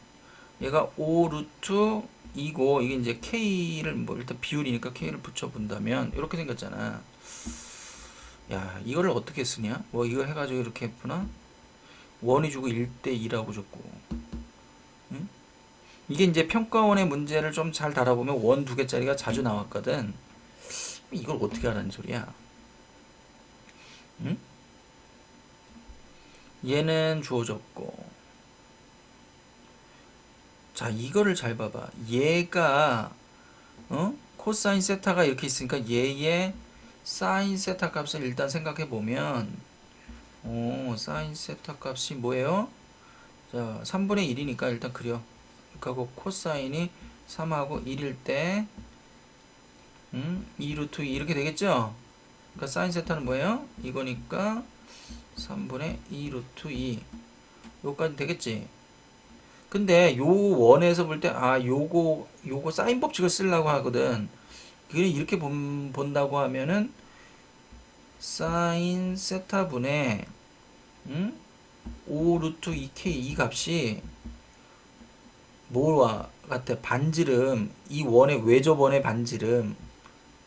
S1: 얘가 5 루트 2고 이게 이제 k를 뭐 일단 비율이니까 k를 붙여본다면 이렇게 생겼잖아. 야, 이거를 어떻게 쓰냐? 뭐 이거 해가지고 이렇게 푸나? 원이 주고 1대 2라고 줬고, 응? 이게 이제 평가원의 문제를 좀 잘 달아보면 원 두 개짜리가 자주 나왔거든. 이걸 어떻게 하라는 소리야? 응? 얘는 주어졌고, 자, 이거를 잘 봐봐. 얘가 코사인 세타가 이렇게 있으니까 얘의 사인 세타 값을 일단 생각해 보면, 사인 세타 값이 뭐예요? 자, 3분의 1이니까 일단 그려. 그리고 코사인이 3하고 1일 때 2 루트 2 이렇게 되겠죠? 그러니까 사인 세타는 뭐예요? 이거니까 3분의 2 루트 2 요까지 되겠지? 근데 요 원에서 볼 때 요거 사인 법칙을 쓰려고 하거든. 그게 이렇게 본다고 하면은 사인 세타분의 5 루트 2k 이 값이 뭐와 같아? 반지름, 이 원의 외접원의 반지름,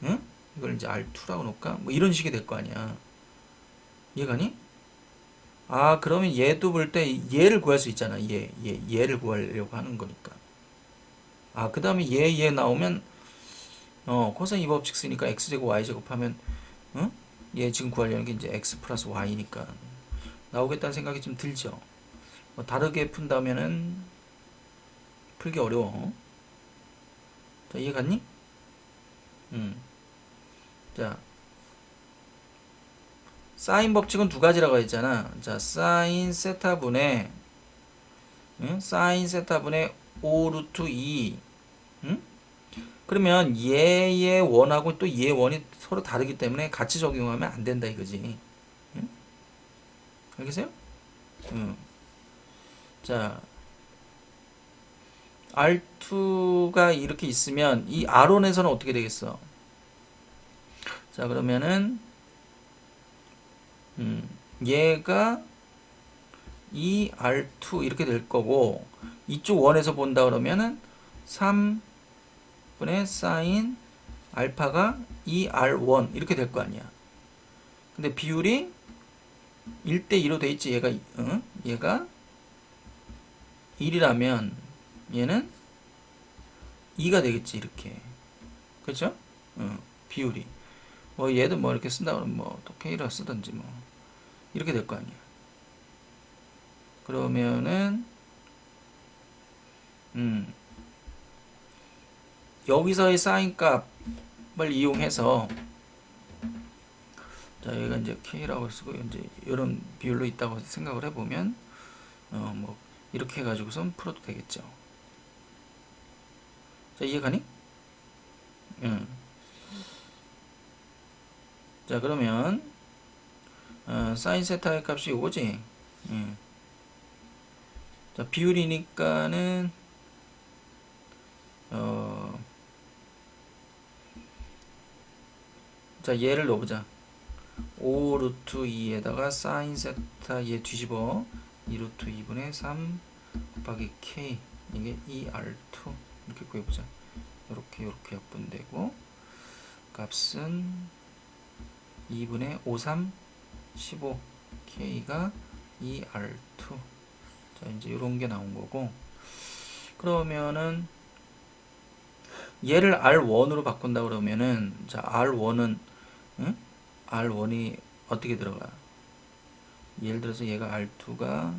S1: 응? 이걸 이제 R2라고 놓을까? 뭐 이런 식이 될 거 아니야. 이해가니? 아, 그러면 얘도 볼 때 얘를 구할 수 있잖아. 얘를 구하려고 하는 거니까. 아, 그 다음에 얘 나오면, 코사인 이 법칙 쓰니까 x제곱 y제곱 하면, 응? 얘 지금 구하려는 게 이제 x 플러스 y니까 나오겠다는 생각이 좀 들죠. 뭐 다르게 푼다면은 풀기 어려워. 자, 이해 갔니? 자, 사인 법칙은 두 가지라고 했잖아. 자, 사인 세타분의 사인 세타분의 5 루트 2. 응? 그러면 얘의 원하고 또 얘의 원이 서로 다르기 때문에 같이 적용하면 안 된다 이거지. 응? 알겠어요? 응. 자, R2가 이렇게 있으면 이 R1에서는 어떻게 되겠어? 자, 그러면은 얘가 이 R2 이렇게 될 거고 이쪽 원에서 본다 그러면은 3분의 사인 알파가 2R1 이렇게 될 거 아니야. 근데 비율이 1대2로 돼 있지. 얘가 1이라면 얘는 2가 되겠지. 이렇게. 그렇죠? 비율이. 뭐 얘도 뭐 이렇게 쓴다 그러면 뭐또 K라 쓰든지 뭐 이렇게 될 거 아니야. 그러면은 여기서의 사인 값을 이용해서 자, 여기가 이제 K라고 쓰고 이제 이런 비율로 있다고 생각을 해보면 뭐 이렇게 해가지고선 풀어도 되겠죠. 자, 이해가니? 음. 자, 그러면 사인 세타의 값이 요거지. 자, 비율이니까는 자, 얘를 넣어보자. 5 루트 2에다가 사인 세타 얘 뒤집어 2 루트 2분의 3 곱하기 k 이게 2R2 이렇게 구해보자. 요렇게 약분되고 값은 2분의 5, 3, 15 k가 2R2. 자, 이제 요런 게 나온 거고 그러면은 얘를 R1으로 바꾼다 그러면은 자, R1은 R1이 어떻게 들어가? 예를 들어서 얘가 R2가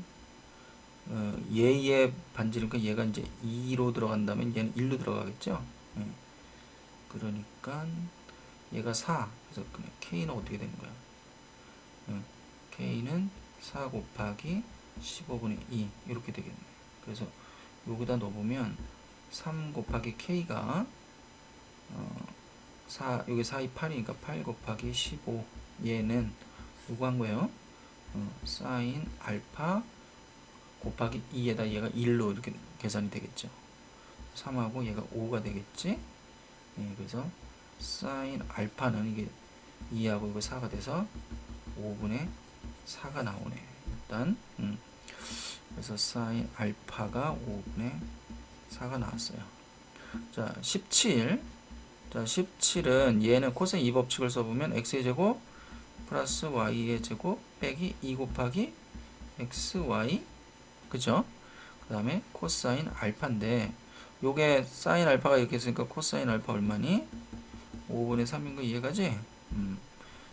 S1: 얘의 반지니까 얘가 이제 2로 들어간다면 얘는 1로 들어가겠죠? 그러니까 얘가 4. 그래서 K는 어떻게 되는 거야? K는 4 곱하기 15분의 2 이렇게 되겠네. 그래서 여기다 넣어보면 3 곱하기 K가 4, 여기 4이 8이니까 8 곱하기 15 얘는 요거 한 거예요. 사인 알파 곱하기 2에다 얘가 1로 이렇게 계산이 되겠죠. 3하고 얘가 5가 되겠지. 그래서 사인 알파는 이게 2하고 이거 4가 돼서 5분의 4가 나오네. 일단 그래서 사인 알파가 5분의 4가 나왔어요. 자, 17. 자, 17은 얘는 코사인 2 법칙을 써보면 x의 제곱 플러스 y의 제곱 빼기 2 곱하기 xy 그죠? 그 다음에 코사인 알파인데 요게 사인 알파가 이렇게 있으니까 코사인 알파 얼마니? 5분의 3인 거 이해가지?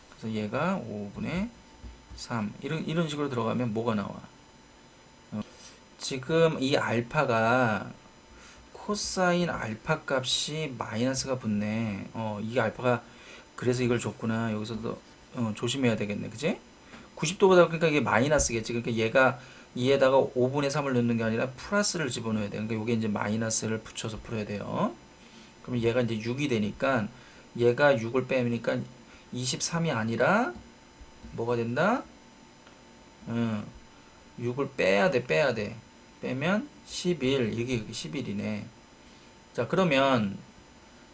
S1: 그래서 얘가 5분의 3 이런 식으로 들어가면 뭐가 나와? 지금 이 알파가 코사인 알파 값이 마이너스가 붙네. 이게 알파가 그래서 이걸 줬구나. 여기서도 조심해야 되겠네. 그지? 90도보다 그러니까 이게 마이너스겠지. 그러니까 얘가 2에다가 5분의 3을 넣는 게 아니라 플러스를 집어넣어야 돼. 그러니까 이게 이제 마이너스를 붙여서 풀어야 돼요. 그럼 얘가 이제 6이 되니까 얘가 6을 빼니까 23이 아니라 뭐가 된다? 6을 빼야 돼, 빼야 돼. 빼면 11, 이게 11이네. 자, 그러면,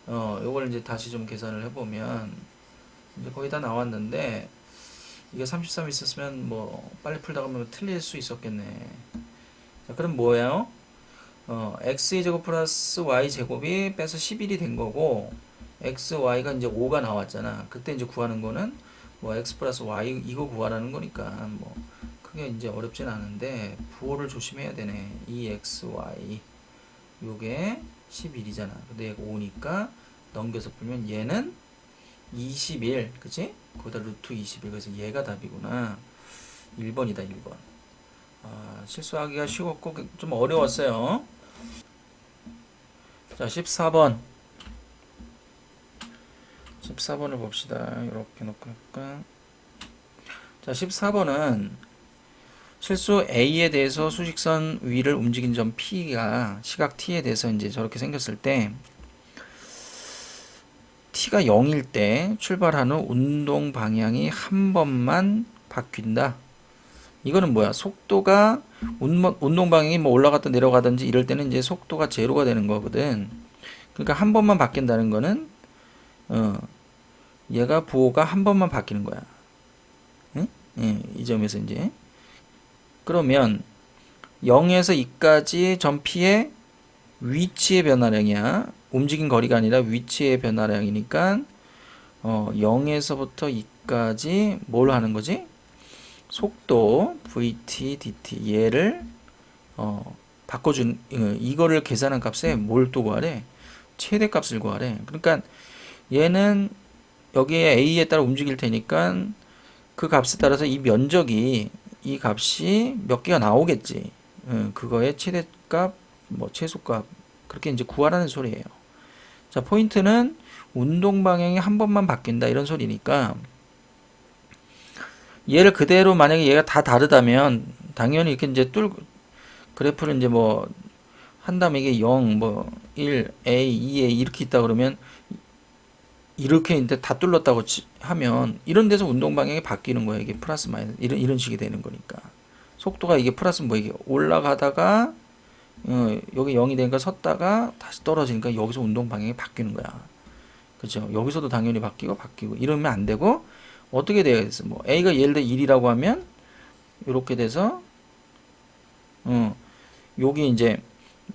S1: 요걸 이제 다시 좀 계산을 해보면, 이제 거의 다 나왔는데, 이게 33 있었으면 뭐, 빨리 풀다가 뭐 틀릴 수 있었겠네. 자, 그럼 뭐예요? x제곱 플러스 y제곱이 빼서 11이 된 거고, xy가 이제 5가 나왔잖아. 그때 이제 구하는 거는, 뭐, x 플러스 y 이거 구하라는 거니까, 뭐, 크게 이제 어렵진 않은데, 부호를 조심해야 되네. 2xy. 요게 11이잖아. 근데 얘가 5니까, 넘겨서 풀면 얘는 21. 그치? 거기다 루트 21. 그래서 얘가 답이구나. 1번이다, 1번. 실수하기가 쉬웠고, 좀 어려웠어요. 자, 14번. 14번을 봅시다. 이렇게 놓고 할까? 자, 14번은 실수 A에 대해서 수직선 위를 움직인 점 P가 시각 T에 대해서 이제 저렇게 생겼을 때 T가 0일 때 출발한 후 운동 방향이 한 번만 바뀐다. 이거는 뭐야? 속도가 운동 방향이 뭐 올라갔다 내려가든지 이럴 때는 이제 속도가 제로가 되는 거거든. 그러니까 한 번만 바뀐다는 거는 얘가 부호가 한 번만 바뀌는 거야. 응? 예, 이 점에서 이제 그러면 0에서 2까지 점 P의 위치의 변화량이야. 움직인 거리가 아니라 위치의 변화량이니까 0에서부터 2까지 뭘 하는 거지? 속도 vt dt 얘를 바꿔준 이거를 계산한 값에 뭘 또 구하래? 최대값을 구하래. 그러니까 얘는 여기에 a에 따라 움직일 테니까 그 값에 따라서 이 면적이 이 값이 몇 개가 나오겠지. 그거의 최대값, 뭐 최소값 그렇게 이제 구하라는 소리예요. 자, 포인트는 운동 방향이 한 번만 바뀐다 이런 소리니까 얘를 그대로 만약에 얘가 다 다르다면 당연히 이렇게 이제 그래프를 이제 뭐 한다면 이게 0, 뭐 1, A, 2A 이렇게 있다 그러면 이렇게 이제 다 뚫렸다고 하면 이런 데서 운동 방향이 바뀌는 거예요. 이게 플러스 마이너스 이런 식이 되는 거니까 속도가 이게 플러스 뭐 이게 올라가다가 여기 0이 되니까 섰다가 다시 떨어지니까 여기서 운동 방향이 바뀌는 거야. 그죠? 여기서도 당연히 바뀌고 이러면 안 되고 어떻게 되겠어? 뭐 A가 예를 들어 1이라고 하면 이렇게 돼서 여기 이제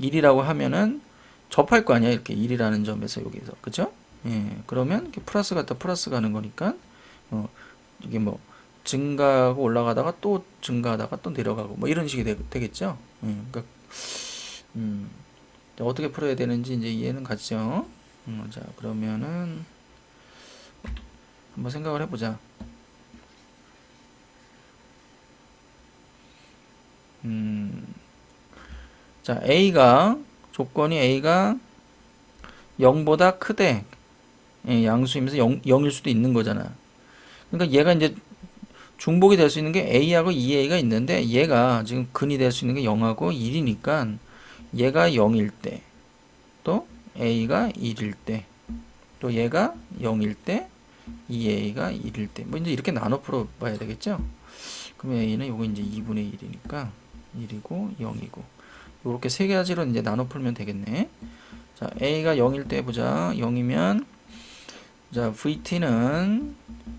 S1: 1이라고 하면은 접할 거 아니야. 이렇게 1이라는 점에서 여기서. 그죠? 예. 그러면 플러스 갔다 플러스 가는 거니까 이게 뭐 증가하고 올라가다가 또 증가하다가 또 내려가고 뭐 이런 식이 되겠죠? 그러니까 어떻게 풀어야 되는지 이제 이해는 갔죠? 자, 그러면은 한번 생각을 해보자. 자, 조건이 A가 0보다 크대. 예, 양수이면서 0일 수도 있는 거잖아. 그러니까 얘가 이제 중복이 될 수 있는 게 A하고 2A가 있는데 얘가 지금 근이 될 수 있는 게 0하고 1이니까 얘가 0일 때, 또 A가 1일 때, 또 얘가 0일 때, 2A가 1일 때. 뭐 이제 이렇게 나눠 풀어 봐야 되겠죠? 그럼 A는 요거 이제 2분의 1이니까 1이고 0이고. 요렇게 세 가지로 이제 나눠 풀면 되겠네. 자, A가 0일 때 보자. 0이면 자, VT는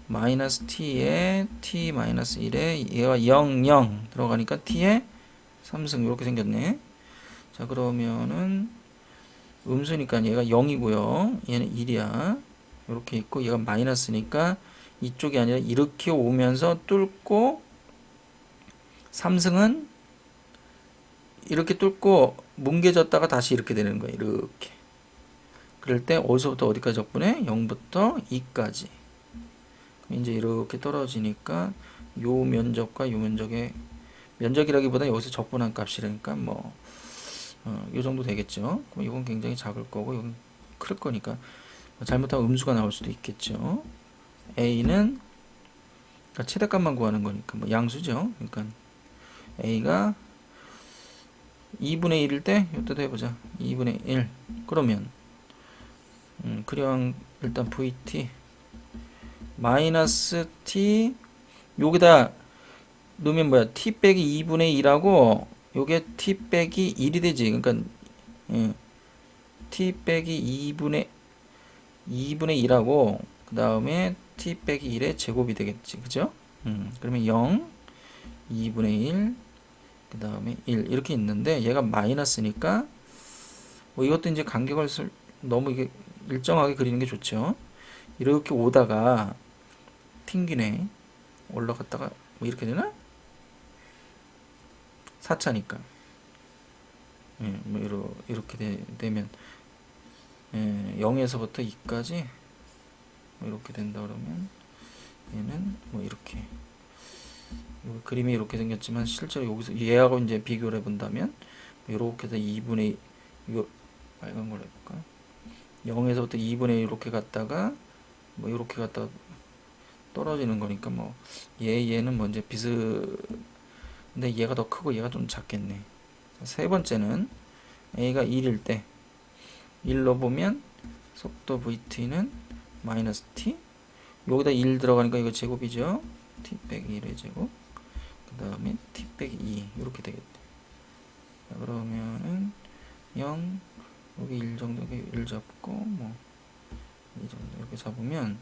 S1: 마이너스 T에 T 마이너스 1에 얘가 0, 0 들어가니까 T에 3승 이렇게 생겼네. 자, 그러면은 음수니까 얘가 0이고요. 얘는 1이야. 이렇게 있고 얘가 마이너스니까 이쪽이 아니라 이렇게 오면서 뚫고 3승은 이렇게 뚫고 뭉개졌다가 다시 이렇게 되는 거예요. 이렇게. 그럴 때 어디서부터 어디까지 적분해? 0부터 2까지. 이제 이렇게 떨어지니까 요 면적과 요 면적의 면적이라기보다 여기서 적분한 값이라니까 뭐 요 정도 되겠죠. 그럼 이건 굉장히 작을 거고 이건 클 거니까 잘못하면 음수가 나올 수도 있겠죠. A는 그러니까 최대값만 구하는 거니까 뭐 양수죠. 그러니까 A가 2분의 1일 때 이것도 해보자. 2분의 1 그러면 그냥 일단 VT 마이너스 T 여기다 넣으면 뭐야? T 빼기 2분의 1하고 요게 T 빼기 1이 되지. 그러니까 T 빼기 2분의 1하고 그 다음에 T 빼기 1의 제곱이 되겠지. 그죠? 그러면 0 2분의 1 그 다음에 1 이렇게 있는데 얘가 마이너스니까 뭐 이것도 이제 간격을 너무 이게 일정하게 그리는 게 좋죠. 이렇게 오다가 튕기네. 올라갔다가 뭐 이렇게 되나? 4차니까. 뭐 이렇게 되면 0에서부터 2까지 뭐 이렇게 된다 그러면 얘는 뭐 이렇게 그림이 이렇게 생겼지만 실제로 여기서 얘하고 이제 비교를 해본다면 이렇게 해서 2분의 이거 빨간 걸로 해볼까? 0에서부터 2분의 1 이렇게 갔다가 뭐 이렇게 갔다가 떨어지는 거니까 뭐 얘는 뭐 이제 근데 얘가 더 크고 얘가 좀 작겠네. 세 번째는 A가 1일 때 1로 보면 속도 VT는 마이너스 T 여기다 1 들어가니까 이거 제곱이죠. T 빼기 1의 제곱 그 다음에 T 빼기 2 이렇게 되겠대. 자, 그러면은 0 여기 1 정도 1 잡고 뭐 이 정도 이렇게 잡으면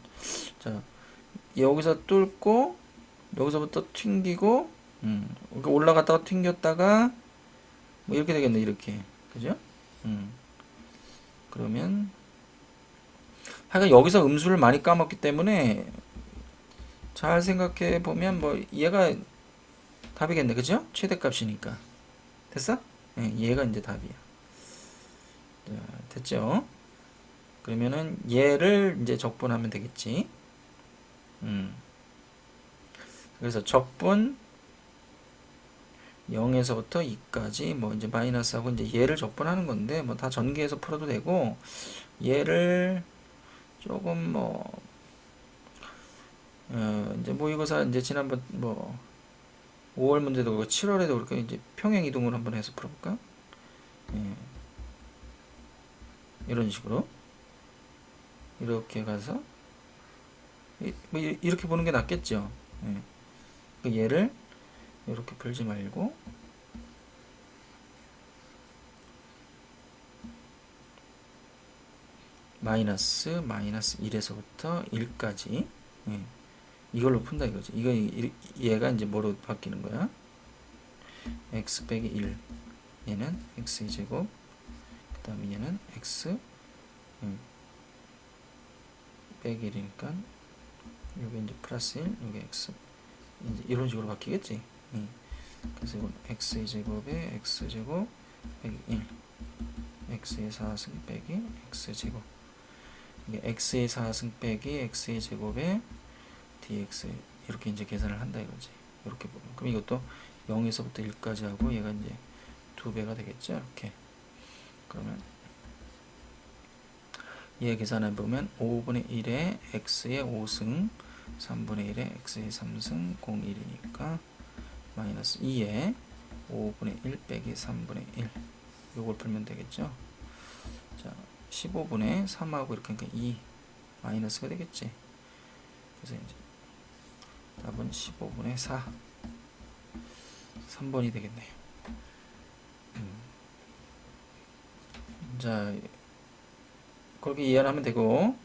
S1: 자 여기서 뚫고 여기서부터 튕기고 이렇게 올라갔다가 튕겼다가 뭐 이렇게 되겠네. 이렇게 그죠? 그러면 하여간 여기서 음수를 많이 까먹기 때문에 잘 생각해 보면 뭐 얘가 답이겠네. 그죠? 최대값이니까 됐어? 얘가 이제 답이야. 자, 됐죠? 그러면은 얘를 이제 적분하면 되겠지. 그래서 적분 0에서부터 2까지 뭐 이제 마이너스하고 이제 얘를 적분하는 건데 뭐 다 전개해서 풀어도 되고 얘를 조금 뭐 이제 모의고사 이제 지난번 뭐 5월 문제도 그렇고 7월에도 그렇게 이제 평행 이동을 한번 해서 풀어볼까? 이런 식으로 이렇게 가서 뭐 이렇게 보는 게 낫겠죠. 얘를 이렇게 풀지 말고 마이너스 1에서부터 1까지 이걸로 푼다 이거지. 얘가 이제 뭐로 바뀌는 거야? x 빼기 1 얘는 x의 제곱 그 다음에 얘는 x 빼기 1이니까 요게 이제 플러스 1 요게 x 이제 이런 식으로 바뀌겠지. 그래서 이건 x의 제곱에 x제곱 빼기 1 x의 4승 빼기 x제곱 이게 x의 4승 빼기 x의 제곱에 dx 이렇게 이제 계산을 한다 이거지. 이렇게 보면 그럼 이것도 0에서부터 1까지 하고 얘가 이제 2배가 되겠죠. 이렇게 그러면 얘 계산해 보면 5분의 1에 x의 5승 3분의 1에 x의 3승 01이니까 마이너스 2에 5분의 1 빼기 3분의 1 요걸 풀면 되겠죠. 자 15분의 3하고 이렇게 하니까 2 마이너스가 되겠지. 그래서 이제 답은 15분의 4 3번이 되겠네요. 자 그렇게 이해를 하면 되고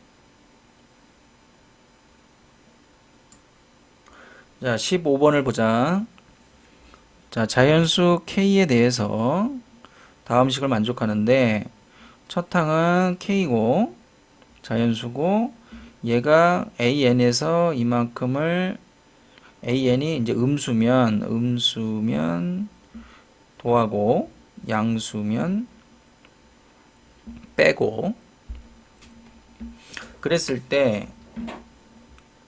S1: 자 15번을 보자. 자 자연수 K에 대해서 다음 식을 만족하는데 첫 항은 K고 자연수고 얘가 AN에서 이만큼을 AN이 이제 음수면 도하고 양수면 빼고, 그랬을 때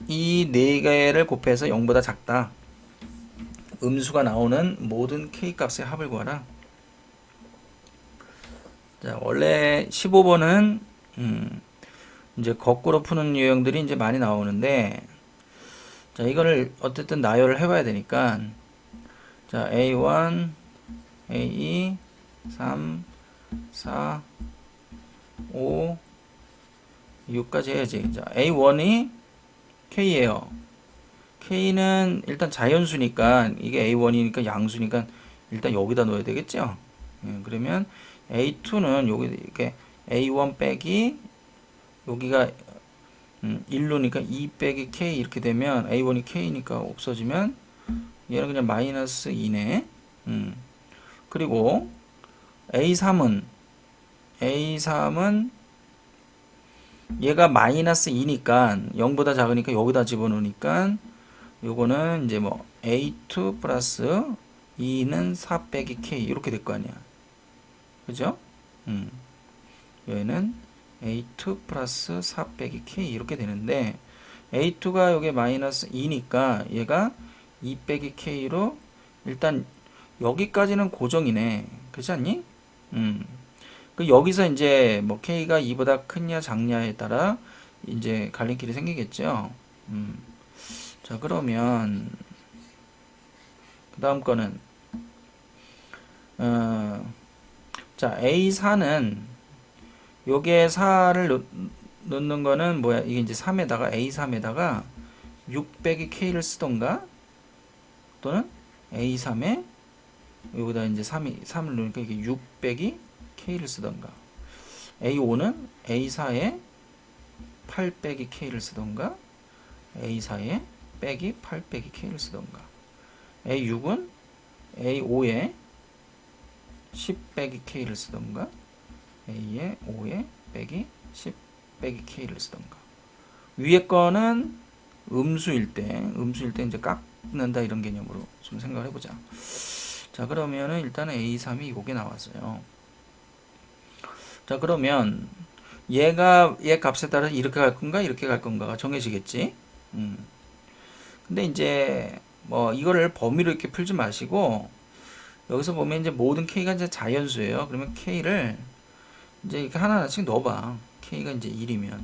S1: 이 네 개를 곱해서 0보다 작다. 음수가 나오는 모든 k 값의 합을 구하라. 자, 원래 15번은 이제 거꾸로 푸는 유형들이 이제 많이 나오는데, 자, 이거를 어쨌든 나열을 해봐야 되니까, 자, A1, A2, 3, 4, 5, 6까지 해야지. 자, A1이 K예요. K는 일단 자연수니까, 이게 A1이니까 양수니까 일단 여기다 넣어야 되겠죠? 그러면 A2는 여기 이렇게 A1 빼기 여기가 1로니까 2 빼기 K 이렇게 되면 A1이 K니까 없어지면 얘는 그냥 마이너스 2네. 그리고 A3은 얘가 마이너스 2니까 0보다 작으니까 여기다 집어넣으니까 요거는 이제 뭐 A2 플러스 2는 4 빼기 K 이렇게 될 거 아니야. 그죠? 얘는 A2 플러스 4 빼기 K 이렇게 되는데 A2가 여기 마이너스 2니까 얘가 2 빼기 K로 일단 여기까지는 고정이네. 그렇지 않니? 그 여기서 이제 뭐 K가 2보다 크냐 작냐에 따라 이제 갈림길이 생기겠죠. 자, 그러면 그 다음 거는 자, A4는 요게 4를 넣는 거는 뭐야? 이게 이제 3에다가 A3에다가 6 빼기 K를 쓰던가 또는 A3에 여기다 이제 3을 넣으니까 이게 6 빼기 K를 쓰던가 A5는 A4에 8 빼기 K를 쓰던가 A4에 빼기 8 빼기 K를 쓰던가 A6은 A5에 10 빼기 K를 쓰던가 A에 5에 빼기 10 빼기 K를 쓰던가 위에 거는 음수일 때 이제 깎는다 이런 개념으로 좀 생각을 해보자. 자, 그러면은 일단은 A3이 이게 나왔어요. 자, 그러면 얘 값에 따라서 이렇게 갈 건가 이렇게 갈 건가가 정해지겠지. 근데 이제 뭐 이거를 범위로 이렇게 풀지 마시고 여기서 보면 이제 모든 K가 이제 자연수예요. 그러면 K를 이제 이렇게 하나하나씩 넣어봐. K가 이제 1이면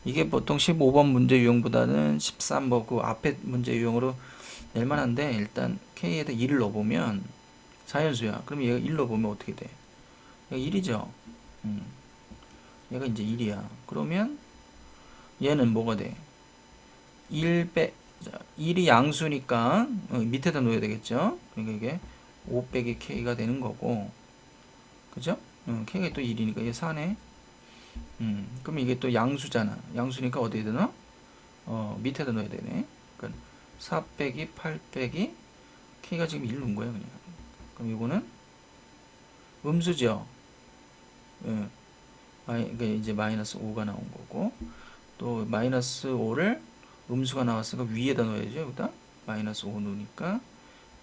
S1: 이게 보통 15번 문제 유형보다는 13번 그 앞에 문제 유형으로 낼 만한데 일단 K에다 1을 넣어보면 자연수야. 그럼 얘가 1 넣어보면 어떻게 돼? 얘가 1이죠. 얘가 이제 1이야. 그러면 얘는 뭐가 돼? 1이 양수니까 밑에다 놓아야 되겠죠. 그러니까 이게 5 빼기 K가 되는 거고 그죠? K가 또 1이니까 얘 4네. 그럼 이게 또 양수잖아. 양수니까 어디에다 넣어? 밑에다 넣어야 되네. 그러니까 4 빼기 8 빼기 K가 지금 1 넣은 거야 그냥. 그럼 이거는 음수죠. 예. 그러니까 이제 마이너스 5가 나온 거고 또 마이너스 5를 음수가 나왔으니까 위에다 넣어야죠. 여기다 마이너스 5 넣으니까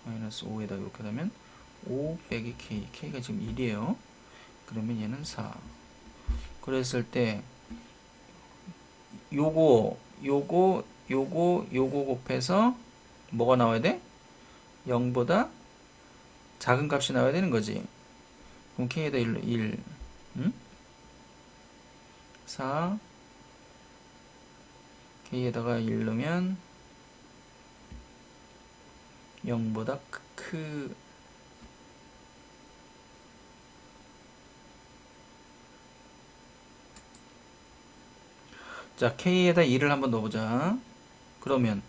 S1: 마이너스 5에다 이렇게 하면 5 빼기 K가 지금 1이에요. 그러면 얘는 4. 그랬을 때 요거 곱해서 뭐가 나와야 돼? 0보다 작은 값이 나와야 되는 거지. 그럼 K에다 1, 4 K에다가 1 넣으면 0보다 자, K에다 2를 한번 넣어보자. 그러면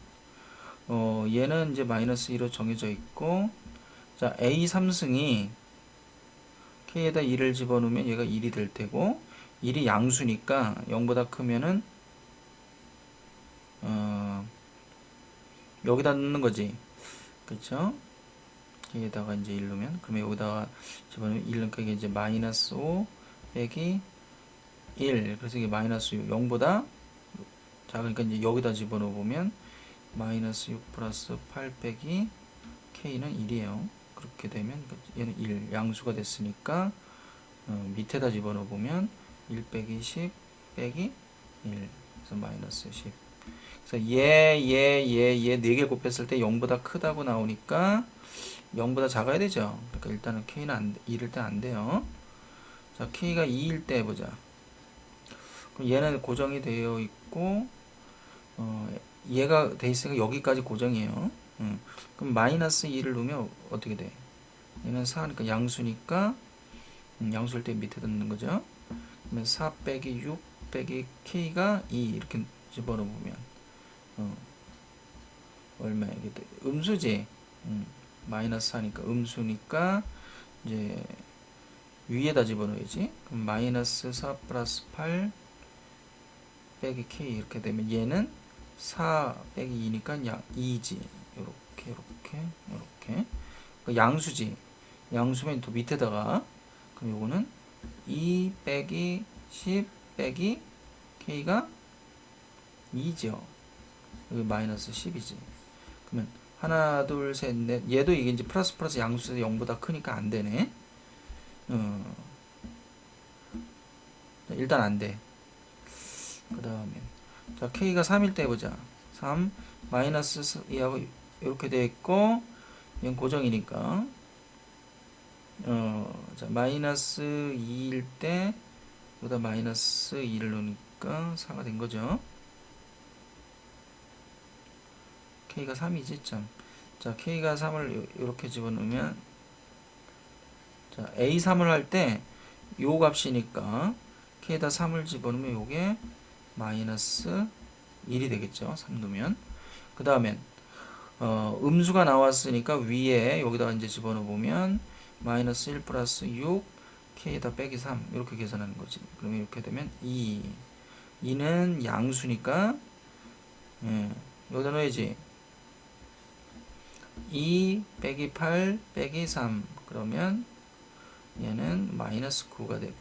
S1: 얘는 이제 마이너스 2로 정해져 있고 자, A 3승이 K에다 2를 집어넣으면 얘가 1이 될 테고 1이 양수니까 0보다 크면은 여기다 넣는 거지. 그쵸? K에다가 이제 1 넣으면 그러면 여기다가 집어넣으면 1 넣으니까 이게 이제 마이너스 5 빼기 1 그래서 이게 마이너스 6 0보다 자, 그러니까 이제 여기다 집어넣어 보면 마이너스 6 플러스 8 빼기 K는 1이에요. 그렇게 되면 얘는 1 양수가 됐으니까 밑에다 집어넣어 보면 1 빼기 10 빼기 1 그래서 마이너스 10. 그래서 얘 4개 곱했을 때 0보다 크다고 나오니까 0보다 작아야 되죠. 그러니까 일단은 K는 2일 때 안 돼요. 자, K가 2일 때 해보자. 그럼 얘는 고정이 되어 있고, 얘가 돼 있으니까 여기까지 고정이에요. 그럼 마이너스 2를 넣으면 어떻게 돼? 얘는 4니까 양수니까, 양수일 때 밑에 넣는 거죠. 그러면 4 빼기 6 빼기 K가 2 이렇게 집어넣으면, 얼마 이게 돼? 음수지? 마이너스 4니까 음수니까, 이제, 위에다 집어넣어야지. 그럼 마이너스 4 플러스 8 빼기 K 이렇게 되면 얘는 4 빼기 2니까 약 2지. 요렇게. 그 양수지. 양수면 또 밑에다가 그럼 요거는 2 빼기 10 빼기 K가 2죠. 여기 마이너스 10이지. 그러면 하나, 둘, 셋, 넷. 얘도 이게 이제 플러스 양수에서 0보다 크니까 안 되네. 일단 안 돼. 그 다음에 자 K가 3일 때 해보자. 3 마이너스 2하고 이렇게 되어 있고 얘는 고정이니까 자 마이너스 2일 때 여기다 마이너스 2를 넣으니까 4가 된 거죠. K가 3이지 참. 자 K가 3을 이렇게 집어넣으면 자 A3을 할 때 요 값이니까 K에다 3을 집어넣으면 요게 마이너스 1이 되겠죠. 3 넣으면. 그 다음엔 음수가 나왔으니까 위에 여기다가 이제 집어넣어 보면 마이너스 1 플러스 6 K에다 빼기 3 이렇게 계산하는 거지. 그러면 이렇게 되면 2는 양수니까 여기다 넣어야지. 2 빼기 8 빼기 3 그러면 얘는 마이너스 9가 되고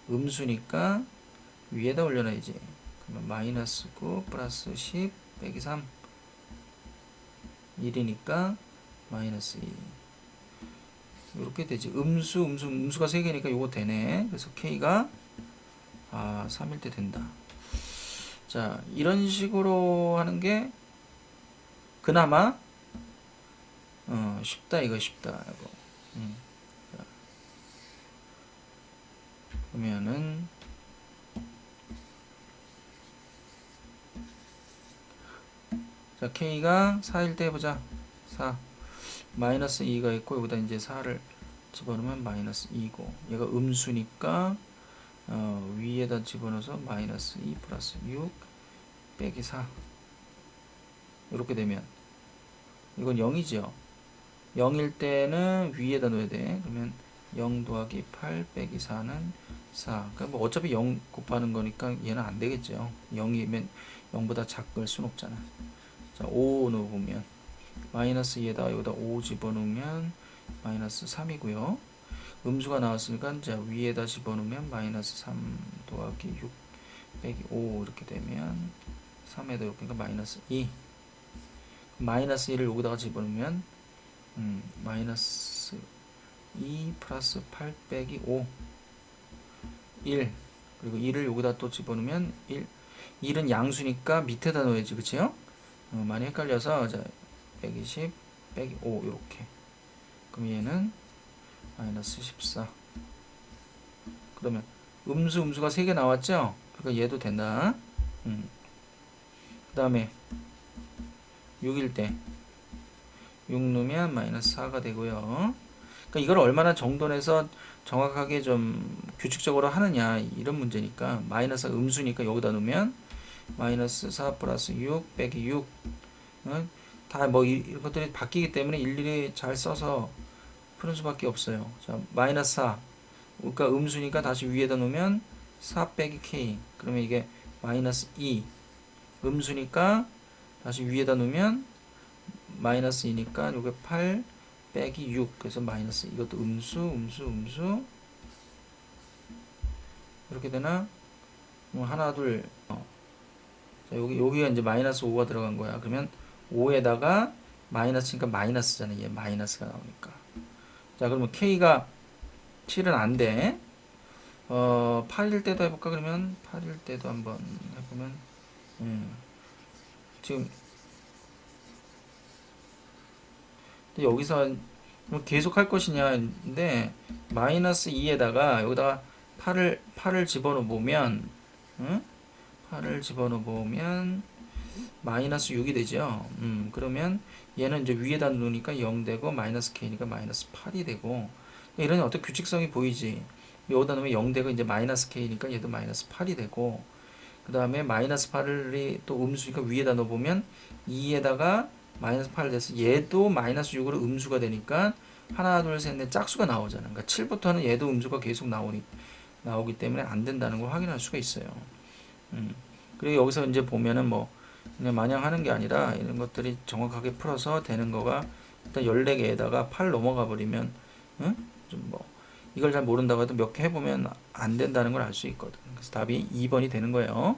S1: 음수니까 위에다 올려놔야지. 그러면 마이너스 9 플러스 10 빼기 3 1이니까 마이너스 2 이렇게 되지. 음수가 3개니까 요거 되네. 그래서 K가 3일 때 된다. 자 이런 식으로 하는 게 그나마 쉽다. 이거 쉽다. 이거. 그러면은 자 K가 4일 때 해보자. 4 마이너스 2가 있고 여기다 이제 4를 집어넣으면 마이너스 2고 얘가 음수니까 위에다 집어넣어서 마이너스 2 플러스 6 빼기 4 이렇게 되면 이건 0이죠. 0일 때는 위에다 넣어야 돼. 그러면 0 더하기 8 빼기 4는 4. 그러니까 뭐 어차피 0 곱하는 거니까 얘는 안 되겠죠. 0이면 0보다 작을 순 없잖아. 자, 5 넣어보면 마이너스 2에다가 여기다 5 집어넣으면 마이너스 3이고요. 음수가 나왔으니까 이제 위에다 집어넣으면 마이너스 3 더하기 6 빼기 5 이렇게 되면 3에다 이렇게 그러니까 마이너스 2 마이너스 1을 여기다가 집어넣으면 마이너스 2 플러스 8 빼기 5 1 그리고 1을 여기다 또 집어넣으면 1은 양수니까 밑에다 넣어야지 그치요? 많이 헷갈려서 자 빼기 10 빼기 5 이렇게 그럼 얘는 마이너스 14 그러면 음수가 3개 나왔죠? 그러니까 얘도 된다. 그 다음에 6일 때 6 넣으면 마이너스 4가 되고요. 그러니까 이걸 얼마나 정돈해서 정확하게 좀 규칙적으로 하느냐 이런 문제니까 마이너스가 음수니까 여기다 넣으면 마이너스 4 플러스 6 빼기 6 다 뭐 이런 것들이 바뀌기 때문에 일일이 잘 써서 푸는 수밖에 없어요. 자 마이너스 4 그러니까 음수니까 다시 위에다 놓으면 4 빼기 K 그러면 이게 마이너스 2 음수니까 다시 위에다 놓으면 마이너스 2니까 요게 8 빼기 6 그래서 마이너스 이것도 음수 이렇게 되나? 하나 둘 자, 여기가 이제 마이너스 5가 들어간 거야. 그러면 5에다가 마이너스니까 마이너스잖아. 얘 마이너스가 나오니까 자, 그러면 K가 7은 안 돼. 8일 때도 해볼까? 그러면 8일 때도 한번 해보면, 지금 여기서 계속 할 것이냐인데, 마이너스 2에다가 여기다가 8을 집어넣어 보면, 응? 8을 집어넣어 보면, 마이너스 6이 되죠. 그러면 얘는 이제 위에다 놓으니까 0 되고, 마이너스 K니까 마이너스 8이 되고, 이런 어떤 규칙성이 보이지. 여기다 놓으면 0 되고, 이제 마이너스 K니까 얘도 마이너스 8이 되고, 그 다음에 마이너스 8이 또 음수니까 위에다 넣어보면 2에다가 마이너스 8 돼서 얘도 마이너스 6으로 음수가 되니까 하나 둘 셋 넷 짝수가 나오잖아. 그러니까 7부터는 얘도 음수가 계속 나오기 때문에 안 된다는 걸 확인할 수가 있어요. 그리고 여기서 이제 보면은 뭐 그냥 마냥 하는 게 아니라 이런 것들이 정확하게 풀어서 되는 거가 일단 14개에다가 8 넘어가 버리면 좀 뭐 이걸 잘 모른다고 해도 몇 개 해보면 안 된다는 걸 알 수 있거든. 그래서 답이 2번이 되는 거예요.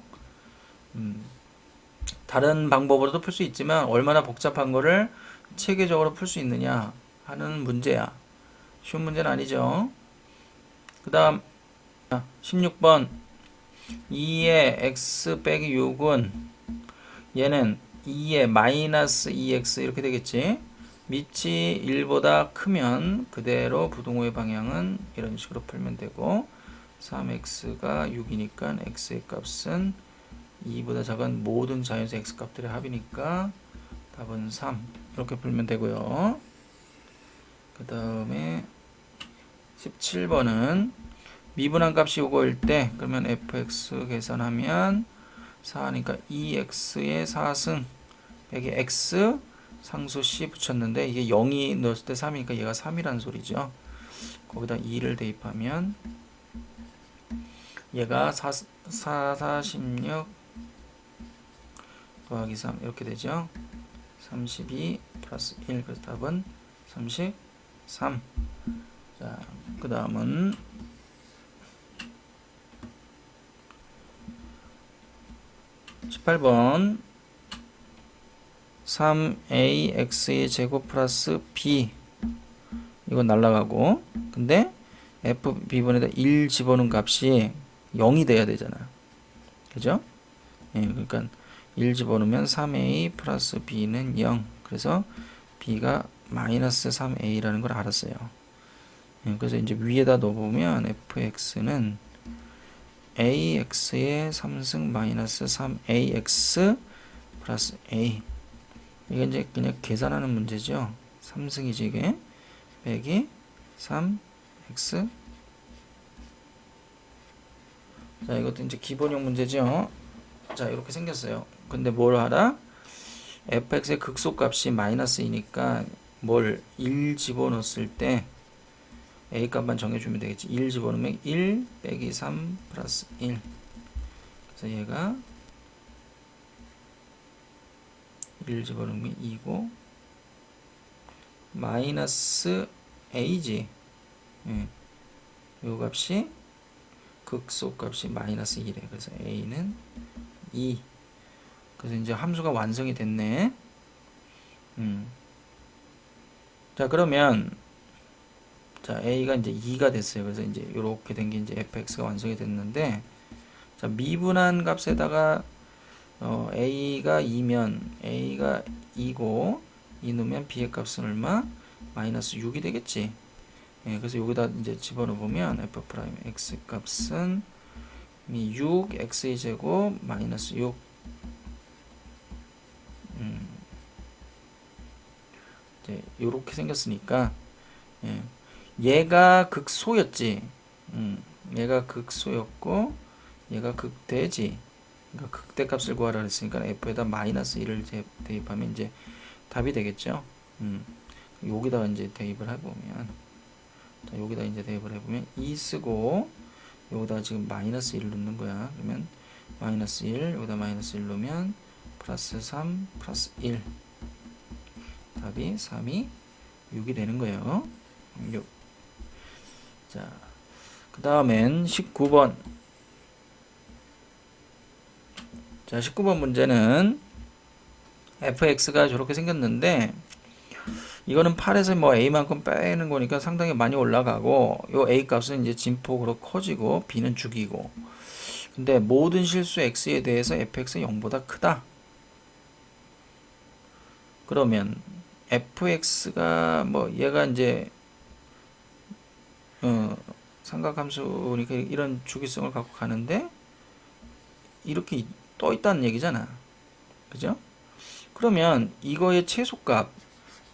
S1: 다른 방법으로도 풀 수 있지만 얼마나 복잡한 거를 체계적으로 풀 수 있느냐 하는 문제야. 쉬운 문제는 아니죠. 그 다음 16번 2의 x 빼기 6은 얘는 2의 마이너스 2x 이렇게 되겠지. 밑이 1보다 크면 그대로 부동호의 방향은 이런 식으로 풀면 되고 3x가 6이니까 x의 값은 2보다 작은 모든 자연수 x값들의 합이니까 답은 3 이렇게 풀면 되고요. 그 다음에 17번은 미분한 값이 요거일 때 그러면 fx 계산하면 4니까 2x의 4승 여기 x 상수 c 붙였는데 이게 0이 넣었을 때 3이니까 얘가 3이란 소리죠. 거기다 2를 대입하면 얘가 4, 16 더하기 3 이렇게 되죠. 32 플러스 1 그래서 답은 33. 자, 그 다음은 18번 3ax의 제곱 플러스 b 이건 날라가고 근데 fb분에다 1 집어넣은 값이 0이 돼야 되잖아. 그죠? 예, 그러니까 1 집어넣으면 3a 플러스 b는 0 그래서 b가 마이너스 3a라는 걸 알았어요. 예, 그래서 이제 위에다 넣어보면 fx는 ax의 3승 마이너스 3ax 플러스 a 이게 이제 그냥 계산하는 문제죠. 3승이지 이게 빼기 3x 자 이것도 이제 기본형 문제죠. 자 이렇게 생겼어요. 근데 뭘 하라? fx의 극소값이 마이너스이니까 뭘 1 집어넣었을 때 a 값만 정해주면 되겠지. 1 집어넣으면 1 빼기 3 플러스 1 그래서 얘가 1 집어넣으면 2고 마이너스 a지. 예. 요 값이 극소값이 마이너스 1에 그래서 a는 2 그래서 이제 함수가 완성이 됐네. 자 그러면 자 a가 이제 2가 됐어요. 그래서 이제 이렇게 된 게 이제 fx가 완성이 됐는데 자 미분한 값에다가 a가 2면 a가 2고 2 넣으면 b의 값은 얼마? 마이너스 6이 되겠지. 예, 그래서 여기다 이제 집어넣어 보면 f 프라임 x 값은 6 x의 제곱 마이너스 6 이제 요렇게 생겼으니까 예, 얘가 극소였지. 얘가 극소였고 얘가 극대지. 그러니까 극대값을 구하라 그랬으니까 f에다 마이너스 1을 대입하면 이제 답이 되겠죠. 여기다 이제 대입을 해보면 자, 여기다 이제 대입을 해보면 2 쓰고 여기다 지금 마이너스 1 넣는 거야. 그러면 마이너스 1 여기다 마이너스 1 넣으면 플러스 3 플러스 1 답이 3이 6이 되는 거예요. 6. 자, 그 다음엔 19번. 자, 19번 문제는 fx가 저렇게 생겼는데 이거는 8에서 뭐 a만큼 빼는 거니까 상당히 많이 올라가고 요 a 값은 이제 진폭으로 커지고 b는 죽이고. 근데 모든 실수 x에 대해서 fx가 0보다 크다. 그러면 fx가 뭐 얘가 이제 삼각함수니까 이런 주기성을 갖고 가는데 이렇게 떠 있다는 얘기잖아. 그죠? 그러면 이거의 최소값,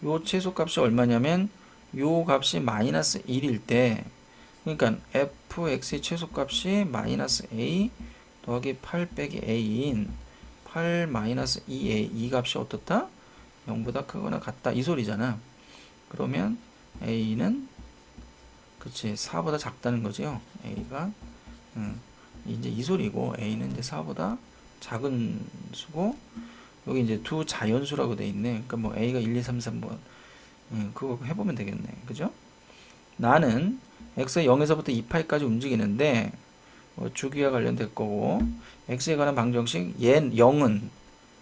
S1: 요 최소값이 얼마냐면 요 값이 마이너스 1일 때, 그러니까 fx의 최소값이 마이너스 a 더하기 8 빼기 a인 8 마이너스 2a, 이 값이 어떻다? 0보다 크거나 같다, 이 소리잖아. 그러면 a는 그치 4보다 작다는 거죠. a가 이제 이 소리고, a는 이제 4보다 작은 수고, 여기 이제 두 자연수라고 돼 있네. 그러니까 뭐 a가 1, 2, 3, 3번 그거 해보면 되겠네. 그죠? 나는 x가 0에서부터 2파이까지 움직이는데 주기와 관련될 거고, x에 관한 방정식 얘 0은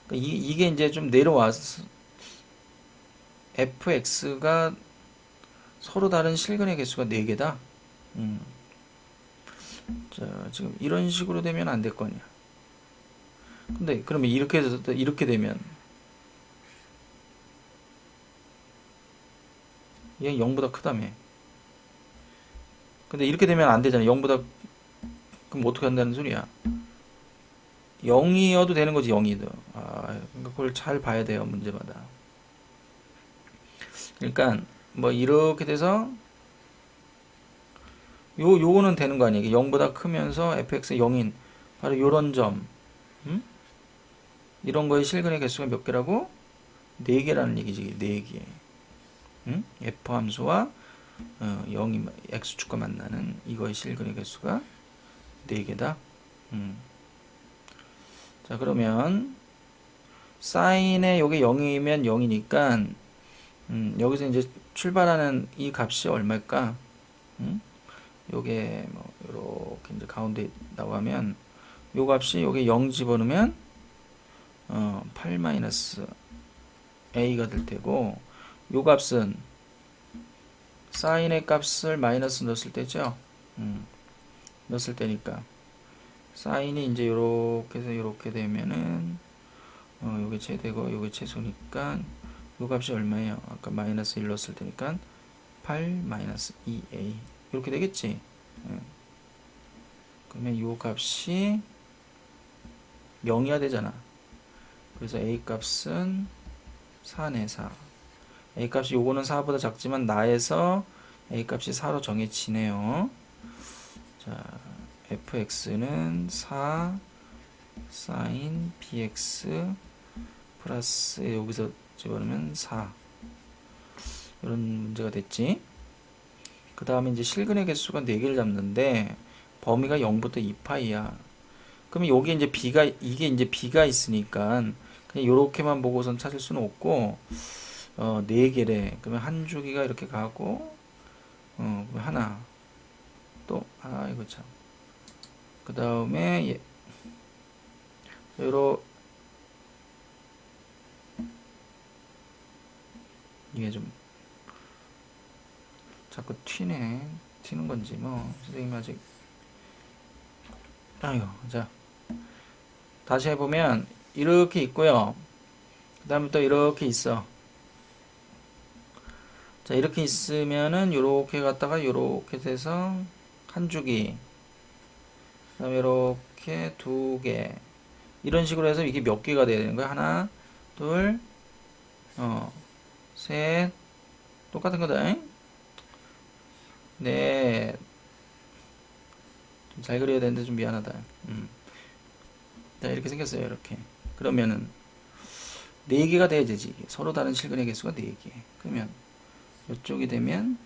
S1: 그러니까 이게 이제 좀 내려와서 fx가 서로 다른 실근의 개수가 4개다. 자, 지금 이런 식으로 되면 안 될 거냐. 근데 그러면 이렇게 되면 얘 0보다 크다며. 근데 이렇게 되면 안 되잖아. 0보다, 그럼 어떻게 한다는 소리야? 0이어도 되는 거지, 0이도. 그러니까 그걸 잘 봐야 돼요, 문제마다. 그러니까 뭐 이렇게 돼서 요거는 되는 거 아니에요. 0보다 크면서 fx 0인 바로 요런 점. 이런 거의 실근의 개수가 몇 개라고? 4개라는 얘기지. 4개. f 함수와 0이 x축과 만나는 이거의 실근의 개수가 4개다. 자, 그러면 사인에 요게 0이면 0이니까 여기서 이제 출발하는 이 값이 얼마일까? 요게 뭐 요렇게 이제 가운데 나가면 요 값이 요게 0 집어넣으면 8 마이너스 a가 될 테고, 요 값은 사인의 값을 마이너스 넣었을 때죠. 넣었을 때니까 사인이 이제 요렇게 해서 요렇게 되면은 요게 최대고 요게 최소니까 요 값이 얼마예요? 아까 마이너스 1 넣었을 테니까 8 마이너스 2a 이렇게 되겠지. 그러면 요 값이 0이어야 되잖아. 그래서 a 값은 4네. 4. a 값이 요거는 4보다 작지만 나에서 a 값이 4로 정해지네요. 자, fx는 4 sin bx 플러스 여기서 집어넣으면 4. 이런 문제가 됐지. 그 다음에 이제 실근의 개수가 4개를 잡는데 범위가 0부터 2파이야. 그러면 여기 이제 이게 이제 b가 있으니까 그냥 요렇게만 보고선 찾을 수는 없고 4개래. 그러면 한 주기가 이렇게 가고 하나 또 이거 참. 그 다음에 이게 좀 자꾸 튀는 건지 뭐 선생님 아직 자 다시 해보면 이렇게 있고요. 그 다음에 또 이렇게 있어. 자, 이렇게 있으면은 요렇게 갔다가 요렇게 돼서 한 주기, 그 다음에 요렇게 2개, 이런 식으로 해서 이게 몇 개가 돼야 되는 거야? 하나, 둘, 셋, 똑같은 거다. 넷. 좀 잘 그려야 되는데 좀 미안하다. 자, 이렇게 생겼어요. 이렇게. 그러면은 4개가 돼야 되지. 서로 다른 실근의 개수가 4개. 그러면 이쪽이 되면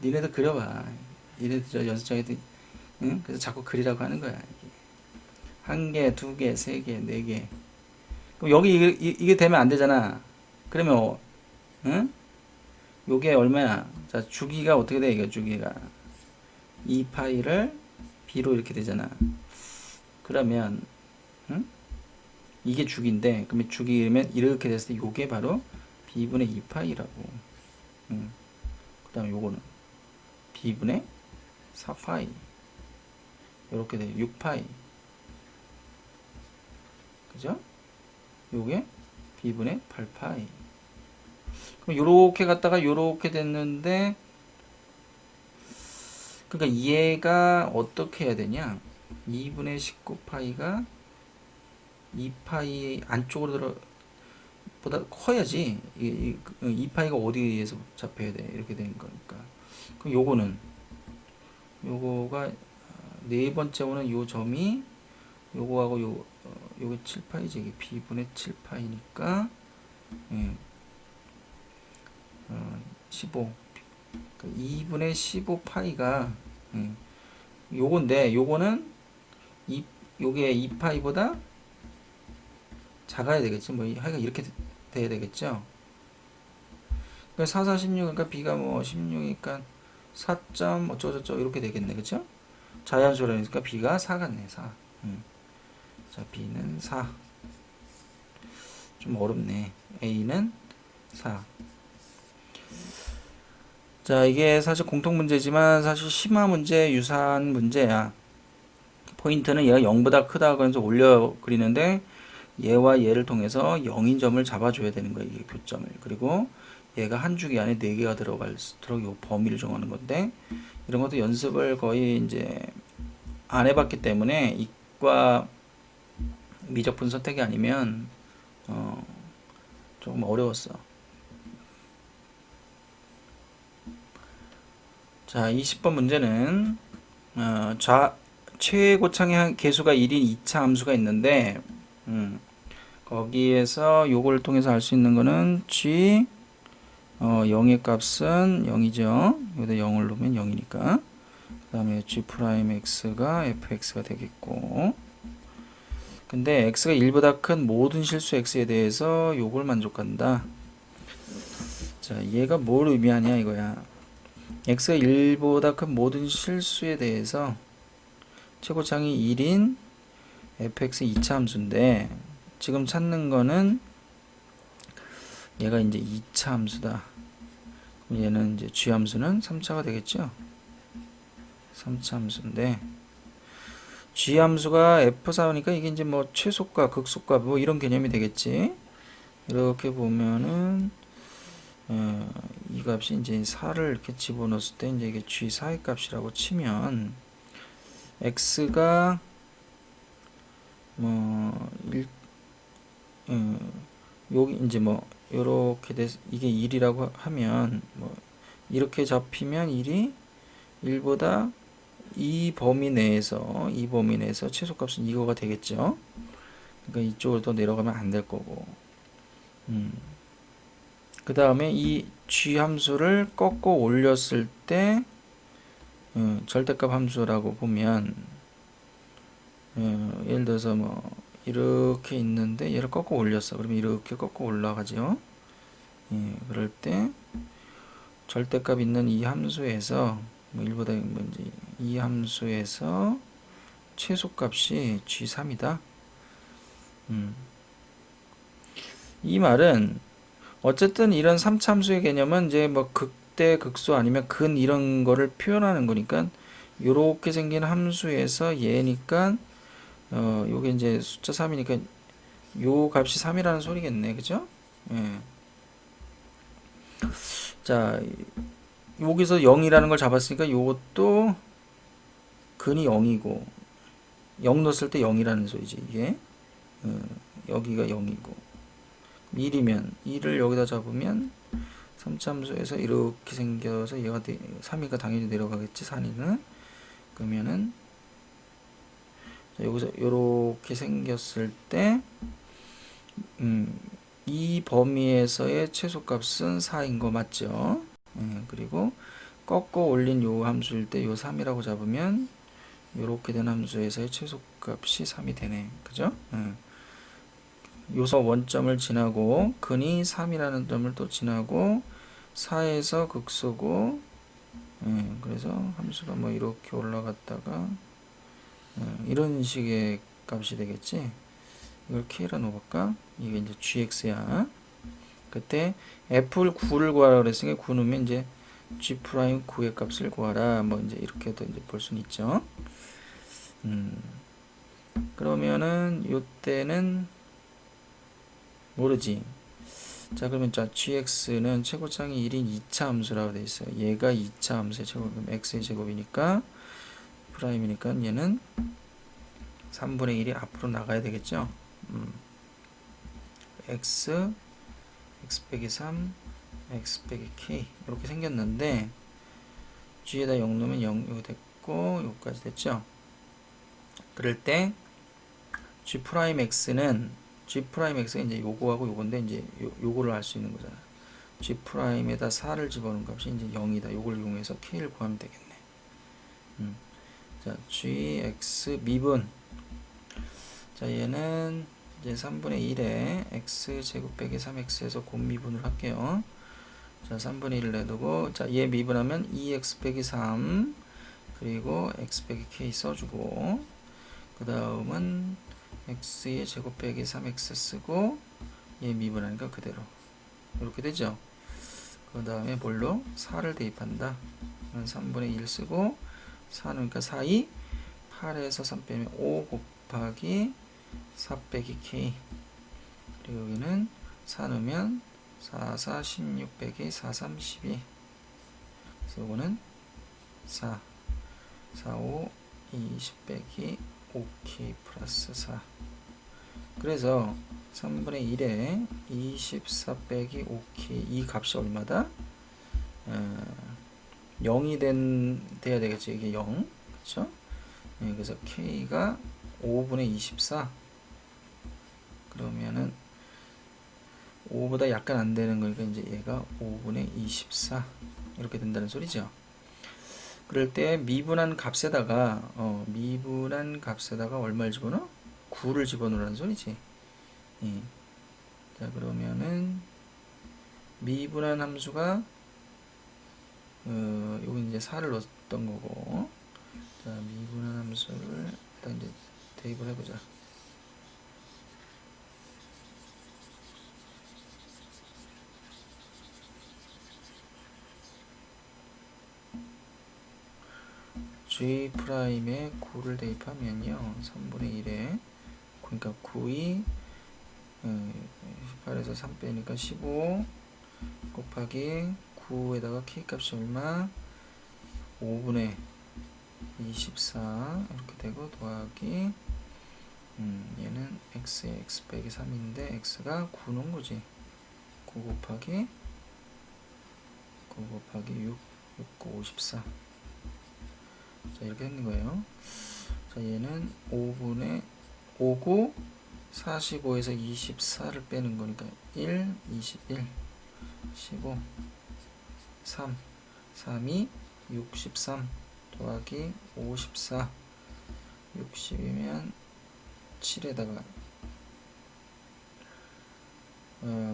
S1: 니네도 그려봐. 니네도 저 연습장에도 그래서 자꾸 그리라고 하는 거야. 한 개, 2개, 3개, 4개. 그럼 여기 이게 되면 안 되잖아. 그러면 요게 얼마야? 자, 주기가 어떻게 돼? 이거 주기가 2파이를 b로 이렇게 되잖아. 그러면 이게 주기인데, 그러면 주기면 이렇게 됐을 때 요게 바로 b분의 2파이라고. 그 다음에 요거는 b분의 4파이. 요렇게 돼요. 6파이. 그죠? 요게 b분의 8파이. 그럼 요렇게 갔다가 요렇게 됐는데, 그러니까 얘가 어떻게 해야 되냐? 2분의 19파이가 2파이 안쪽으로 들어 보다 커야지. 2파이가 어디에서 잡혀야 돼? 이렇게 되는 거니까. 그럼 요거가 네 번째 오는 요 점이 요거하고 요게 7파이지. 이게 b분의 7파이니까 15. 그러니까 2분의 15파이가 요건데, 요거는 요게 2파이보다 작아야 되겠지. 뭐 하여간 이렇게 돼야 되겠죠. 그러니까 4, 4, 16. 그러니까 b가 뭐 16이니까 4. 어쩌고저쩌고 이렇게 되겠네. 그쵸? 자연수라니까 b가 4 같네. 4. 자, b는 4. 좀 어렵네. a는 4. 자, 이게 사실 공통 문제지만 사실 심화 문제, 유사한 문제야. 포인트는 얘가 0보다 크다고 해서 올려 그리는데, 얘와 얘를 통해서 0인 점을 잡아줘야 되는 거야. 이게 교점을. 그리고 얘가 한 주기 안에 4개가 들어갈수록 요 범위를 정하는 건데, 이런 것도 연습을 거의 이제 안 해봤기 때문에 이과 미적분 선택이 아니면 조금 어려웠어. 자, 20번 문제는 최고창의 개수가 1인 2차 함수가 있는데, 거기에서 요걸 통해서 알 수 있는 거는 g 0의 값은 0이죠. 여기다 0을 놓으면 0이니까. 그 다음에 g'x가 fx가 되겠고, 근데 x가 1보다 큰 모든 실수 x에 대해서 요걸 만족한다. 자, 얘가 뭘 의미하냐 이거야. x가 1보다 큰 모든 실수에 대해서 최고창이 1인 fx 2차 함수인데, 지금 찾는 거는 얘가 이제 2차 함수다. 얘는 이제 g 함수는 3차가 되겠죠. 3차 함수인데, g 함수가 f4니까 이게 이제 뭐 최소값, 극소값 뭐 이런 개념이 되겠지. 이렇게 보면은 이 값이 이제 4를 이렇게 집어넣었을 때 이제 이게 g4의 값이라고 치면, x가 뭐 여기 이제 뭐 요렇게 돼서 이게 1이라고 하면, 뭐 이렇게 잡히면 1이 1보다 이 범위 내에서 최소값은 이거가 되겠죠. 그러니까 이쪽으로 더 내려가면 안 될 거고. 그 다음에 이 g 함수를 꺾어 올렸을 때 절대값 함수라고 보면, 예를 들어서 뭐 이렇게 있는데 얘를 꺾어 올렸어. 그러면 이렇게 꺾어 올라가죠. 그럴 때 절대값 있는 이 함수에서 뭐 1보다 뭔지 이 함수에서 최소값이 g3이다. 이 말은 어쨌든 이런 3차 함수의 개념은 이제 뭐 극대, 극소 아니면 근 이런 거를 표현하는 거니까, 요렇게 생긴 함수에서 얘니까 요게 이제 숫자 3이니까 요 값이 3이라는 소리겠네. 그죠? 예. 자, 여기서 0이라는 걸 잡았으니까 요것도 근이 0이고, 0 넣었을 때 0이라는 소리지. 이게 여기가 0이고, 1이면 1을 여기다 잡으면 3참수에서 이렇게 생겨서 얘가 3위가 당연히 내려가겠지. 4위는. 그러면은 여기서 이렇게 생겼을 때 이 범위에서의 최소값은 4인 거 맞죠? 그리고 꺾어 올린 요 함수일 때 요 3이라고 잡으면 요렇게 된 함수에서의 최소값이 3이 되네. 그죠? 요서 원점을 지나고 근이 3이라는 점을 또 지나고 4에서 극소고, 그래서 함수가 뭐 이렇게 올라갔다가 이런 식의 값이 되겠지. 이걸 k라 놓을까? 이게 이제 gx야. 그때 F를 9를 구하라 그랬으니까 9 넣으면 이제 G 프라임 9의 값을 구하라. 뭐 이제 이렇게도 이제 볼 수는 있죠. 그러면은 요때는 모르지. 자, 그러면 자 gx는 최고창이 1인 2차 함수라고 돼 있어요. 얘가 2차 함수의 제곱, 그럼 x의 제곱이니까 프라임이니까 얘는 3분의 1이 앞으로 나가야 되겠죠. x 빼기 3 x 빼기 k 이렇게 생겼는데 g에다 0 넣으면 0 이거 됐고 여기까지 됐죠. 그럴 때 g 프라임 x는 이제 요거하고 요건데 이제 요거를 알 수 있는 거잖아. g 프라임에다 4를 집어넣은 값이 이제 0이다. 요걸 이용해서 k를 구하면 되겠네. 자, gx 미분. 자, 얘는 이제 3분의 1에 x 제곱 빼기 3x에서 곱미분을 할게요. 자, 3분의 1을 내두고, 자, 얘 미분하면 2x 빼기 3 그리고 x 빼기 k 써주고, 그 다음은 x의 제곱 빼기 3x 쓰고 얘 미분하니까 그대로 이렇게 되죠. 그 다음에 뭘로? 4를 대입한다. 3분의 1 쓰고 4 넣으니까 4, 2 8에서 3 빼면 5 곱하기 4 빼기 k 그리고 여기는 4 넣으면 4, 4, 16 빼기 4, 3, 12 그래서 이거는 4, 4, 5, 20 빼기 5k 플러스 4 그래서 3분의 1에 24 빼기 5k 이 값이 얼마다? 0이 돼야 되겠죠. 이게 0 그쵸? 네, 그래서 k가 5분의 24 그러면은 5보다 약간 안 되는 거니까 이제 얘가 5분의 24 이렇게 된다는 소리죠. 그럴 때 미분한 값에다가 얼마를 집어넣어? 9를 집어넣으라는 소리지. 예. 자, 그러면은 미분한 함수가 여기 이제 4를 넣었던 거고. 자, 미분한 함수를 일단 이제 대입을 해보자. g 프라임에 9를 대입하면요 3분의 1에 그러니까 9이 18에서 3 빼니까 15 곱하기 9에다가 k 값이 얼마? 5분의 24 이렇게 되고 더하기 얘는 x에 x 빼기 3인데 x가 9 넣은 거지. 9 곱하기 6 9, 54 자, 이렇게 되는 거예요. 자, 얘는 5분의 5구 45에서 24를 빼는 거니까 1, 21, 15, 3, 3이 63 더하기 54 60이면 7에다가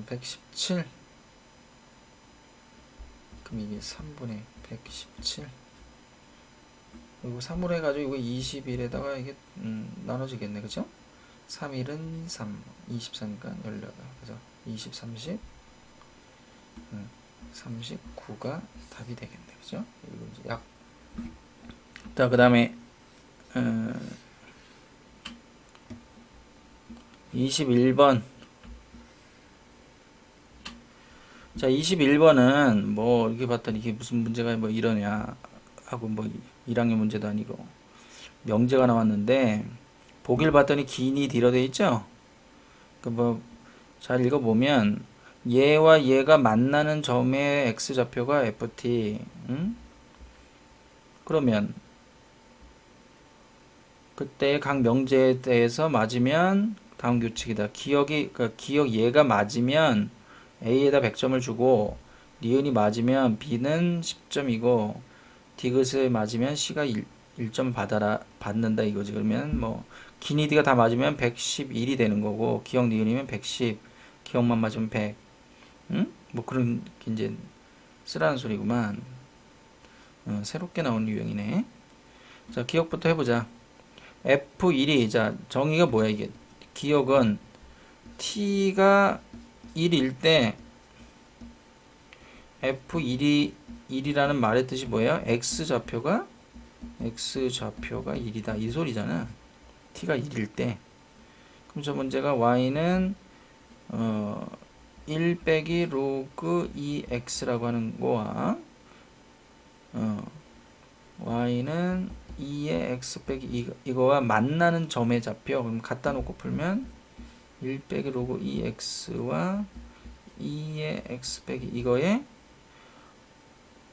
S1: 117 그럼 이게 3분의 117 이거 3으로 해가지고 이거 21에다가 이게 나눠지겠네. 그죠? 3일은 3 24니까 18 그래서 20 30 39가 답이 되겠네. 그죠? 이거 이제 약. 자, 그 다음에 21번. 자, 21번은 뭐 이렇게 봤더니 이게 무슨 문제가 뭐 이러냐 하고 뭐 1학년 문제도 아니고 명제가 나왔는데 보기를 봤더니 긴이 뒤로 돼 있죠. 그 뭐 잘 읽어보면 얘와 얘가 만나는 점의 x좌표가 ft. 그러면 그때 각 명제에 대해서 맞으면 다음 규칙이다. 그러니까 기억 얘가 맞으면 a에다 100점을 주고 니은이 맞으면 b는 10점이고 디귿에 맞으면 c가 1점 받는다 이거지. 그러면 뭐 기니디가 다 맞으면 111이 되는 거고 기억 니은이면 110 기억만 맞으면 100 뭐 그런 이제 쓰라는 소리구만. 새롭게 나온 유형이네. 자, 기억부터 해보자. F1이 자 정의가 뭐야 이게. 기억은 t가 1일 때 F1이라는 말의 뜻이 뭐예요? X좌표가 1이다 이 소리잖아. T가 1일 때. 그럼 저 문제가 Y는 1 빼기 로그 2X라고 하는 거와 Y는 2의 X 빼기 이거와 만나는 점의 좌표. 그럼 갖다 놓고 풀면 1 빼기 로그 2X와 2의 X 빼기 이거의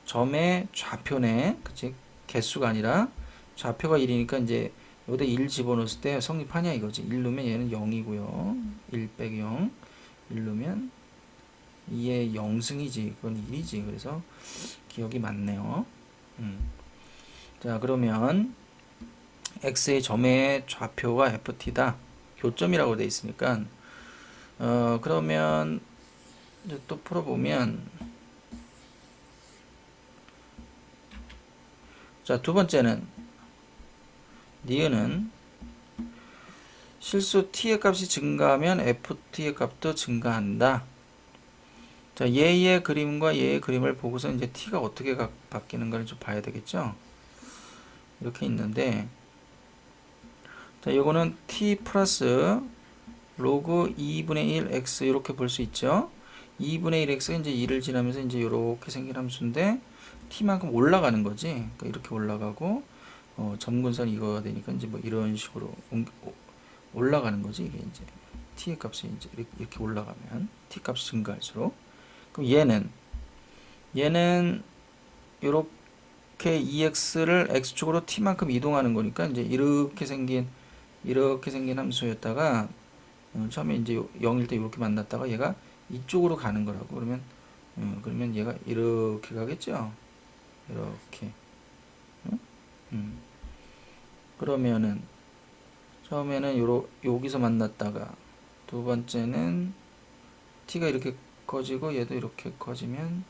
S1: 점의 좌표네. 그치? 개수가 아니라 좌표가 1이니까 이제 여기다 1 집어넣었을 때 성립하냐 이거지. 1 넣으면 얘는 0이고요. 1 빼기 0. 1 넣으면 2의 0승이지. 그건 1이지. 그래서 기억이 맞네요. 자, 그러면 x의 점의 좌표가 ft다. 교점이라고 돼 있으니까 그러면 이제 또 풀어보면 자, 두 번째는 니은은 실수 t의 값이 증가하면 ft의 값도 증가한다. 자, 얘의 그림과 얘의 그림을 보고서 이제 t가 어떻게 바뀌는가를 좀 봐야 되겠죠. 이렇게 있는데, 자, 요거는 t 플러스 로그 2분의 1 x 이렇게 볼 수 있죠. 2분의 1 x가 이제 2를 지나면서 이제 이렇게 생긴 함수인데 t만큼 올라가는 거지. 그러니까 이렇게 올라가고 점근선 이거가 되니까 이제 뭐 이런 식으로 올라가는 거지. 이게 이제 t의 값이 이제 이렇게 올라가면 t 값이 증가할수록 그럼 얘는 이렇게 2x를 x축으로 t만큼 이동하는 거니까 이제 이렇게 생긴 함수였다가 처음에 이제 0일 때 이렇게 만났다가 얘가 이쪽으로 가는 거라고. 그러면 얘가 이렇게 가겠죠. 이렇게. 그러면은 처음에는 여기서 만났다가 두 번째는 t가 이렇게 커지고 얘도 이렇게 커지면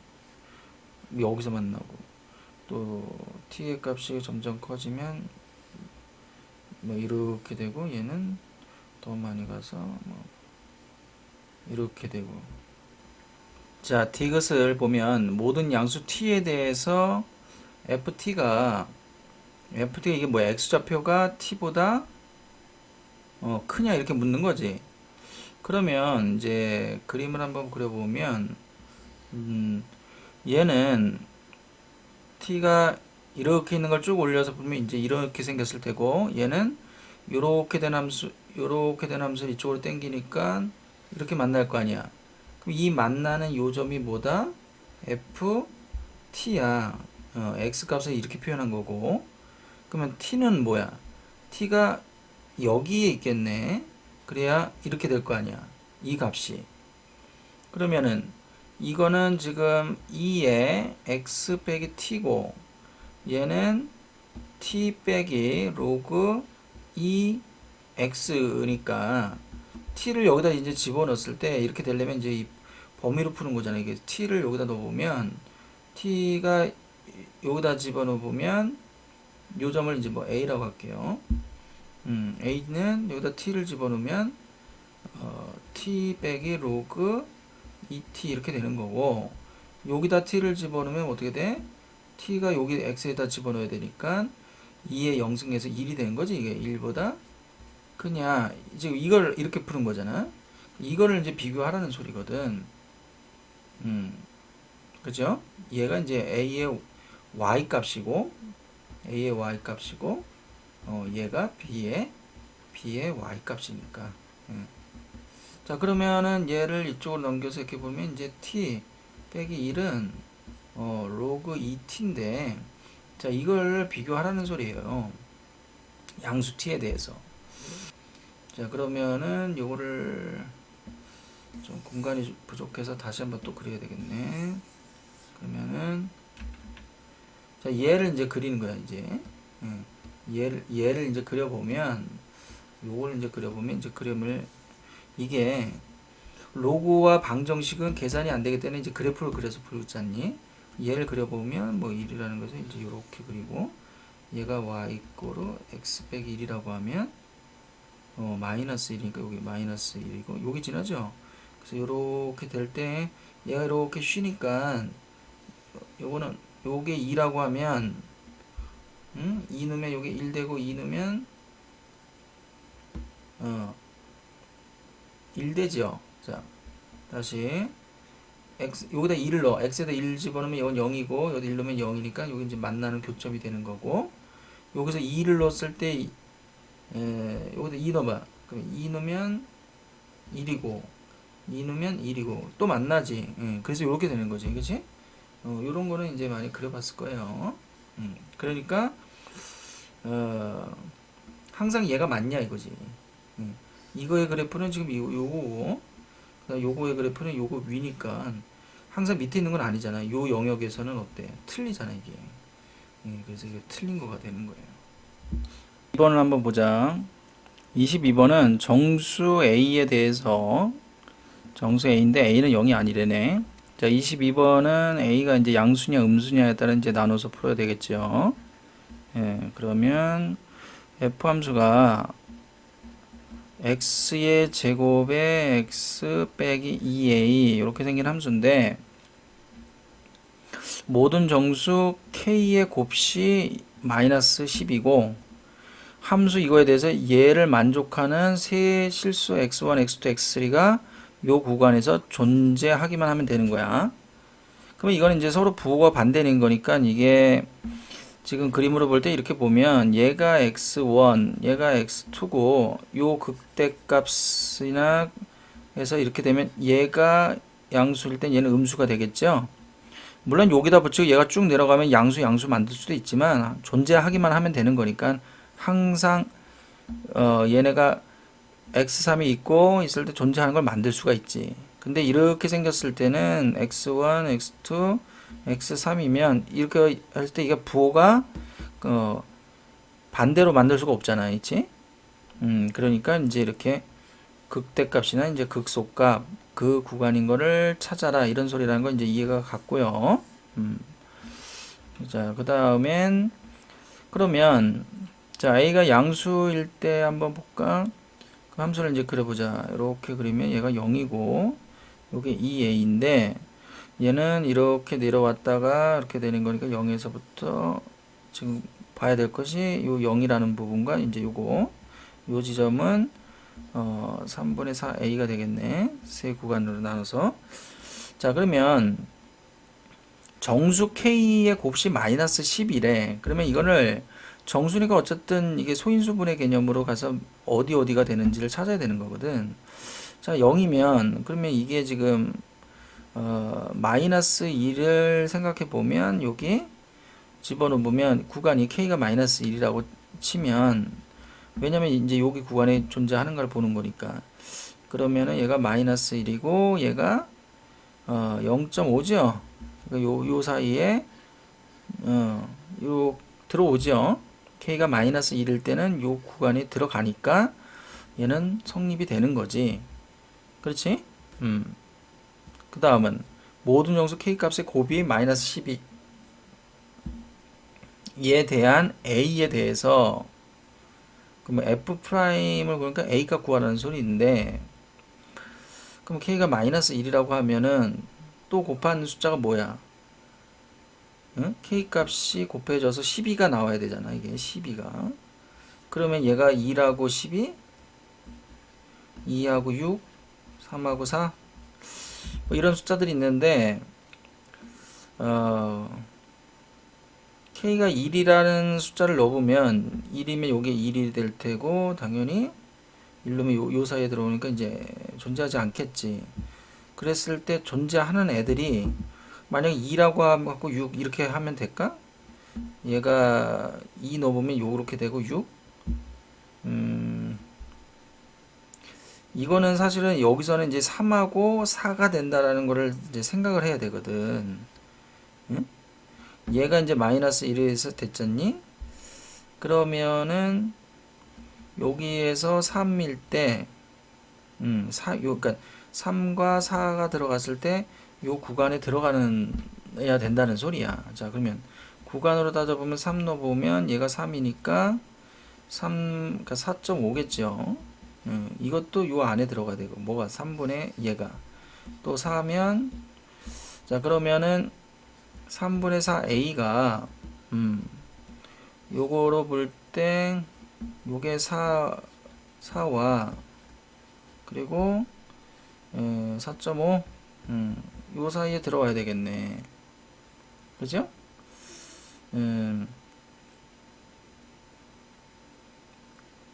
S1: 여기서 만나고 또 t의 값이 점점 커지면 뭐 이렇게 되고 얘는 더 많이 가서 뭐 이렇게 되고. 자, 이것을 보면 모든 양수 t에 대해서 ft가 이게 뭐야? x좌표가 t보다 크냐 이렇게 묻는 거지. 그러면 이제 그림을 한번 그려보면 얘는 t가 이렇게 있는 걸 쭉 올려서 보면 이제 이렇게 생겼을 테고 얘는 요렇게 된 함수를 이쪽으로 당기니까 이렇게 만날 거 아니야. 그럼 이 만나는 요점이 뭐다? ft야. x 값을 이렇게 표현한 거고. 그러면 t는 뭐야? t가 여기에 있겠네. 그래야 이렇게 될 거 아니야. 이 값이. 그러면은 이거는 지금 2의 x 빼기 t고 얘는 t 빼기 로그 2x니까 t를 여기다 이제 집어넣었을 때 이렇게 되려면 이제 이 범위로 푸는 거잖아요. 이게 t를 여기다 넣어보면 t가 여기다 집어넣어보면 요 점을 이제 뭐 a라고 할게요. a는 여기다 t를 집어넣으면 t 빼기 로그 2t 이렇게 되는 거고 여기다 t를 집어넣으면 어떻게 돼? t가 여기 x에다 집어넣어야 되니까 2의 0승에서 1이 되는 거지. 이게 1보다 크냐. 이제 이걸 이렇게 푸는 거잖아. 이거를 이제 비교하라는 소리거든. 그죠? 얘가 이제 a의 y 값이고 얘가 b의 y 값이니까. 자, 그러면은 얘를 이쪽으로 넘겨서 이렇게 보면 이제 t 빼기 1은 로그 2t인데 자, 이걸 비교하라는 소리예요. 양수 t에 대해서. 자, 그러면은 요거를 좀 공간이 부족해서 다시 한번 또 그려야 되겠네. 그러면은 자, 얘를 이제 그리는 거야, 이제. 얘를 이제 그려보면 요걸 이제 그려보면 이제 그림을 이게 로그와 방정식은 계산이 안 되기 때문에 이제 그래프를 그려서 풀잖니. 얘를 그려보면 뭐 1이라는 것을 이제 이렇게 그리고 얘가 y 이꼬르 x 빼기 1이라고 하면 마이너스 1이니까 여기 마이너스 1이고 여기 지나죠. 그래서 이렇게 될 때 얘가 이렇게 쉬니까 요거는 요게 2라고 하면 2 넣으면 요게 1 되고 2 넣으면 1 되죠. 자, 다시 여기다 2를 넣어. x에다 1 집어넣으면 이건 0이고 여기다 1 넣으면 0이니까 여기 이제 만나는 교점이 되는 거고, 여기서 2를 넣었을 때 여기다 2 넣어봐. 그럼 2 넣으면 1이고 2 넣으면 1이고 또 만나지. 그래서 이렇게 되는 거지, 그치? 요런 거는 이제 많이 그려봤을 거예요. 그러니까 항상 얘가 맞냐 이거지. 이거의 그래프는 지금 요거고, 요거의 그래프는 요거 위니까 항상 밑에 있는 건 아니잖아. 요 영역에서는 어때? 틀리잖아 이게. 그래서 이게 틀린 거가 되는 거예요. 2번을 한번 보자. 22번은 정수 A에 대해서, 정수 A인데 A는 0이 아니래네. 자, 22번은 A가 이제 양수냐 음수냐에 따라 이제 나눠서 풀어야 되겠죠. 그러면 F 함수가 x의 제곱에 x 빼기 2a 이렇게 생긴 함수인데, 모든 정수 k의 곱씨 마이너스 10이고, 함수 이거에 대해서 얘를 만족하는 세 실수 x1, x2, x3가 요 구간에서 존재하기만 하면 되는 거야. 그러면 이거는 이제 서로 부호가 반대인 거니까, 이게 지금 그림으로 볼 때 이렇게 보면 얘가 x1, 얘가 x2고 요 극대값이나 해서 이렇게 되면 얘가 양수일 땐 얘는 음수가 되겠죠. 물론 여기다 붙이고 얘가 쭉 내려가면 양수 만들 수도 있지만 존재하기만 하면 되는 거니까 항상 얘네가 x3이 있고 있을 때 존재하는 걸 만들 수가 있지. 근데 이렇게 생겼을 때는 x1, x2, x3이면 이렇게 할 때 이게 부호가 반대로 만들 수가 없잖아, 있지? 그러니까 이제 이렇게 극대값이나 이제 극소값 그 구간인 거를 찾아라 이런 소리라는 거 이제 이해가 갔고요. 자, 그 다음엔 그러면 자, a가 양수일 때 한번 볼까? 그 함수를 이제 그려보자. 이렇게 그리면 얘가 0이고 요게 2a인데 얘는 이렇게 내려왔다가 이렇게 되는 거니까 0에서부터 지금 봐야 될 것이 요 0이라는 부분과 이제 요거 요 지점은 3분의 4a가 되겠네. 세 구간으로 나눠서. 자, 그러면 정수 k의 곱씨 마이너스 10이래. 그러면 이거를 정수니까 어쨌든 이게 소인수분의 개념으로 가서 어디가 되는지를 찾아야 되는 거거든. 자, 0이면 그러면 이게 지금 마이너스 1을 생각해 보면 여기 집어넣으면 구간이 k가 마이너스 1이라고 치면, 왜냐면 이제 여기 구간에 존재하는 걸 보는 거니까, 그러면은 얘가 마이너스 1이고 얘가 0.5죠. 그러니까 요 사이에 요 들어오죠. k가 마이너스 1일 때는 요 구간에 들어가니까 얘는 성립이 되는 거지. 그렇지? 그 다음은 모든 정수 k 값의 곱이 마이너스 12 에 대한 a에 대해서, 그러면 f 프라임을 보니까 a 값 구하라는 소리인데, 그럼 k가 마이너스 1이라고 하면은 또 곱한 숫자가 뭐야? 응? k 값이 곱해져서 12가 나와야 되잖아. 이게 12가. 그러면 얘가 2라고 12, 2하고 6, 3하고 4, 뭐 이런 숫자들이 있는데, k가 1이라는 숫자를 넣어보면 1이면 요게 1이 될 테고, 당연히 1놈이 요 사이에 들어오니까 이제 존재하지 않겠지. 그랬을 때 존재하는 애들이 만약에 2라고 하고 6 이렇게 하면 될까? 얘가 2 넣어보면 요렇게 되고 6. 이거는 사실은 여기서는 이제 3하고 4가 된다라는 거를 이제 생각을 해야 되거든. 응? 얘가 이제 마이너스 1에서 됐잖니? 그러면은 여기에서 3일 때, 그러니까 3과 4가 들어갔을 때 요 구간에 들어가야 된다는 소리야. 자, 그러면 구간으로 따져보면 3 넣어보면 얘가 3이니까 3, 그러니까 4.5겠죠. 이것도 요 안에 들어가야 되고, 뭐가 3분의 얘가 또 4면, 자, 그러면은 3분의 4a가 요거로 볼 때 요게 4와 그리고 4.5 요 사이에 들어와야 되겠네. 그죠?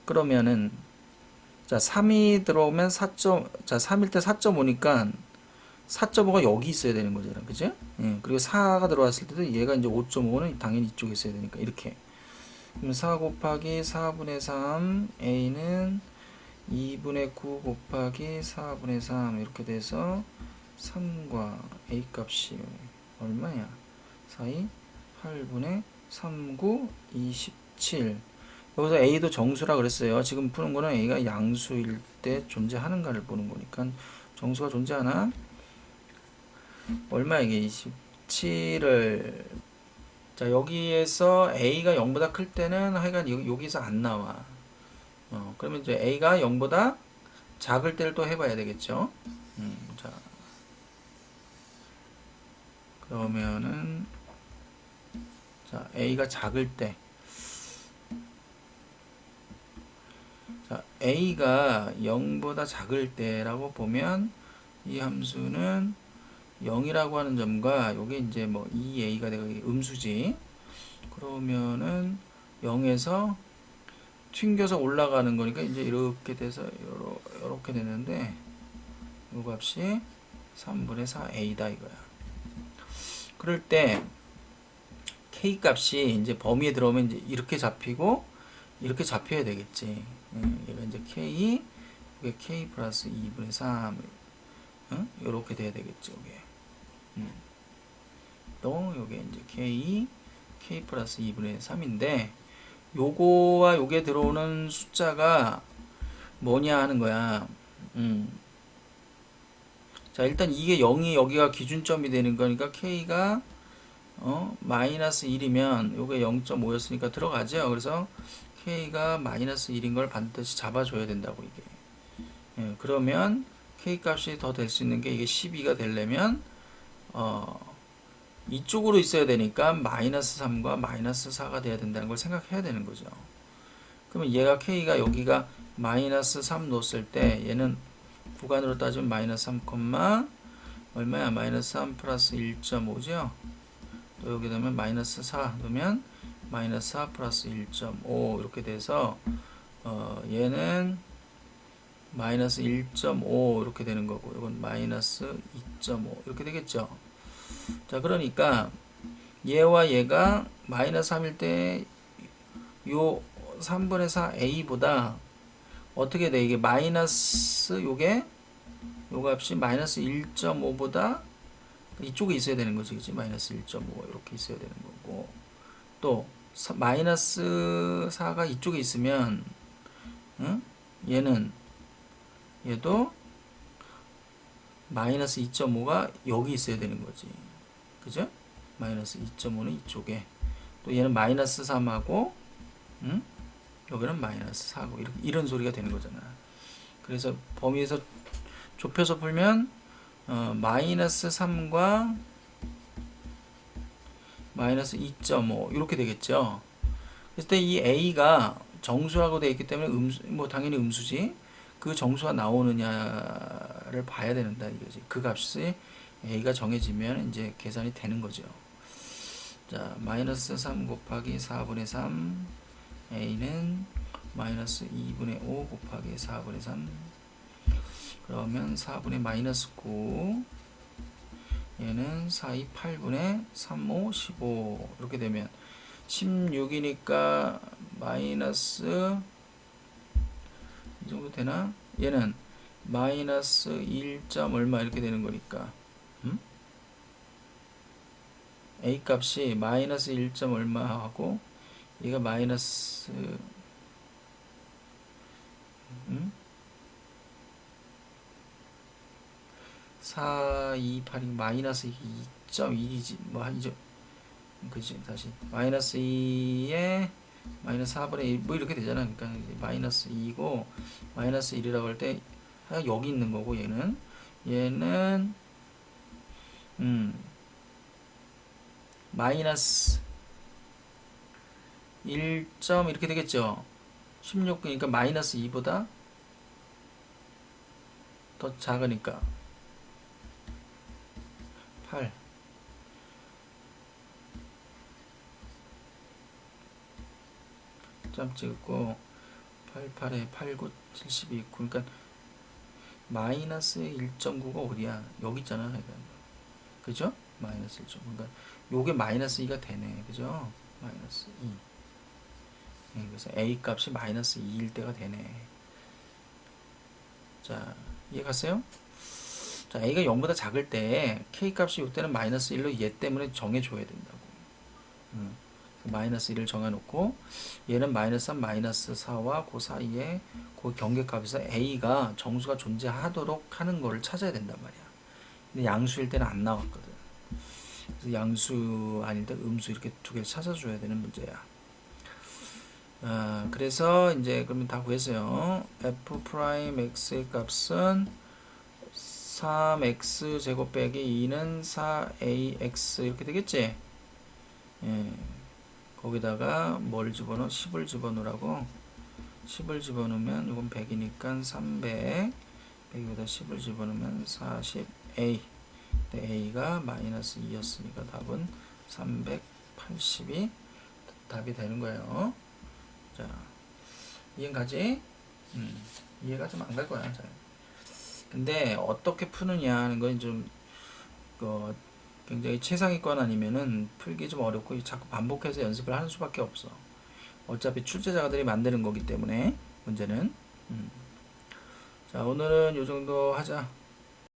S1: 그러면은 자 3이 들어오면 3일 때 4.5니까 4.5가 여기 있어야 되는 거잖아. 그죠? 그리고 4가 들어왔을 때도 얘가 이제 5.5는 당연히 이쪽에 있어야 되니까 이렇게. 그럼 4 곱하기 4분의 3 a는 2분의 9 곱하기 4분의 3 이렇게 돼서 3과 a 값이 얼마야? 4이 8분의 39 27. 여기서 a도 정수라 그랬어요. 지금 푸는 거는 a가 양수일 때 존재하는가를 보는 거니까 정수가 존재하나? 얼마 이게 27을 자 여기에서 a가 0보다 클 때는 하여간 여기서 안 나와. 그러면 이제 a가 0보다 작을 때를 또 해봐야 되겠죠. 자 그러면은 자 a가 작을 때 자 a가 0보다 작을 때라고 보면 이 함수는 0이라고 하는 점과 요게 이제 뭐 2a가 되고 음수지. 그러면은 0에서 튕겨서 올라가는 거니까 이제 이렇게 돼서 이렇게 되는데 요 값이 3분의 4a다 이거야. 그럴 때 k 값이 이제 범위에 들어오면 이제 이렇게 잡히고 이렇게 잡혀야 되겠지. 얘가 이제 k 이게 k 플러스 2분의 3 이렇게 돼야 되겠죠. 이게. 또 요게 이제 k 플러스 2분의 3인데 요거와 요게 들어오는 숫자가 뭐냐 하는 거야. 자 일단 이게 0이 여기가 기준점이 되는 거니까 k가 마이너스 1이면 요게 0.5였으니까 들어가죠. 그래서 k가 마이너스 1인 걸 반드시 잡아줘야 된다고 이게. 그러면 k 값이 더 될 수 있는 게 이게 12가 되려면 이쪽으로 있어야 되니까 마이너스 3과 마이너스 4가 돼야 된다는 걸 생각해야 되는 거죠. 그러면 얘가 k가 여기가 마이너스 3 놓았을 때 얘는 구간으로 따지면 마이너스 3, 얼마야? 마이너스 3 플러스 1.5죠. 또 여기 되면 마이너스 4 넣으면 마이너스 4 플러스 1.5 이렇게 돼서 얘는 마이너스 1.5 이렇게 되는 거고 이건 마이너스 2.5 이렇게 되겠죠. 자 그러니까 얘와 얘가 마이너스 3일 때 요 3분의 4a보다 어떻게 돼? 이게 마이너스 요게 요 값이 마이너스 1.5보다 이쪽에 있어야 되는 거지, 그치? 마이너스 1.5 이렇게 있어야 되는 거고 또 마이너스 4가 이쪽에 있으면 얘도 마이너스 2.5가 여기 있어야 되는 거지, 그죠? 마이너스 2.5는 이쪽에 또 얘는 마이너스 3하고 여기는 마이너스 4고 이런 소리가 되는 거잖아. 그래서 범위에서 좁혀서 풀면 마이너스 3과 마이너스 2.5 이렇게 되겠죠. 그랬을 때 이 a가 정수라고 되어 있기 때문에 뭐 당연히 음수지. 그 정수가 나오느냐를 봐야 된다 이거지. 그 값이 a가 정해지면 이제 계산이 되는 거죠. 자, 마이너스 3 곱하기 4분의 3 a는 마이너스 2분의 5 곱하기 4분의 3 그러면 4분의 마이너스 9 얘는 4이 8분의 3, 5, 15 이렇게 되면 16이니까 마이너스 이 정도 되나? 얘는 마이너스 1. 얼마 이렇게 되는 거니까 a 값이 마이너스 1. 얼마 하고 얘가 마이너스 4, 2, 8이 마이너스 2.1이지 뭐 이제 그치 다시 마이너스 2에 마이너스 4분의 1 뭐 이렇게 되잖아. 그러니까 마이너스 2고 마이너스 1이라고 할 때 여기 있는 거고 얘는 마이너스 1점 이렇게 되겠죠. 16, 그러니까 마이너스 2보다 더 작으니까 8. 점 찍고 88에 89, 72, 그러니까 마이너스 1.9가 어디야? 여기 있잖아. 그죠? 마이너스 1.9. 그러니까 요게 마이너스 2가 되네. 그죠? 마이너스 2. 네, 그래서 A 값이 마이너스 2일 때가 되네. 자, 이해 갔어요? 자, A가 0보다 작을 때 K 값이 이때는 마이너스 1로 얘 때문에 정해줘야 된다고. 마이너스 1을 정해놓고 얘는 마이너스 3, 마이너스 4와 그 사이에 그 경계값에서 A가 정수가 존재하도록 하는 거를 찾아야 된단 말이야. 근데 양수일 때는 안 나왔거든. 그래서 양수 아닐 때 음수 이렇게 두 개를 찾아줘야 되는 문제야. 그래서 이제 그러면 다 구했어요. f 프라임 x의 값은 3x 제곱 빼기 2는 4ax 이렇게 되겠지? 예. 거기다가 뭘 집어넣어? 10을 집어넣으라고. 10을 집어넣으면 이건 100이니까 300. 100여기다 10을 집어넣으면 40a. a가 마이너스 2였으니까 답은 380이 답이 되는 거예요. 자, 이해가지? 이해가 좀 안 갈 거야. 잘. 근데 어떻게 푸느냐 하는 건 좀 굉장히 최상위권 아니면은 풀기 좀 어렵고 자꾸 반복해서 연습을 하는 수밖에 없어. 어차피 출제자들이 만드는 거기 때문에 문제는. 자, 오늘은 요 정도 하자.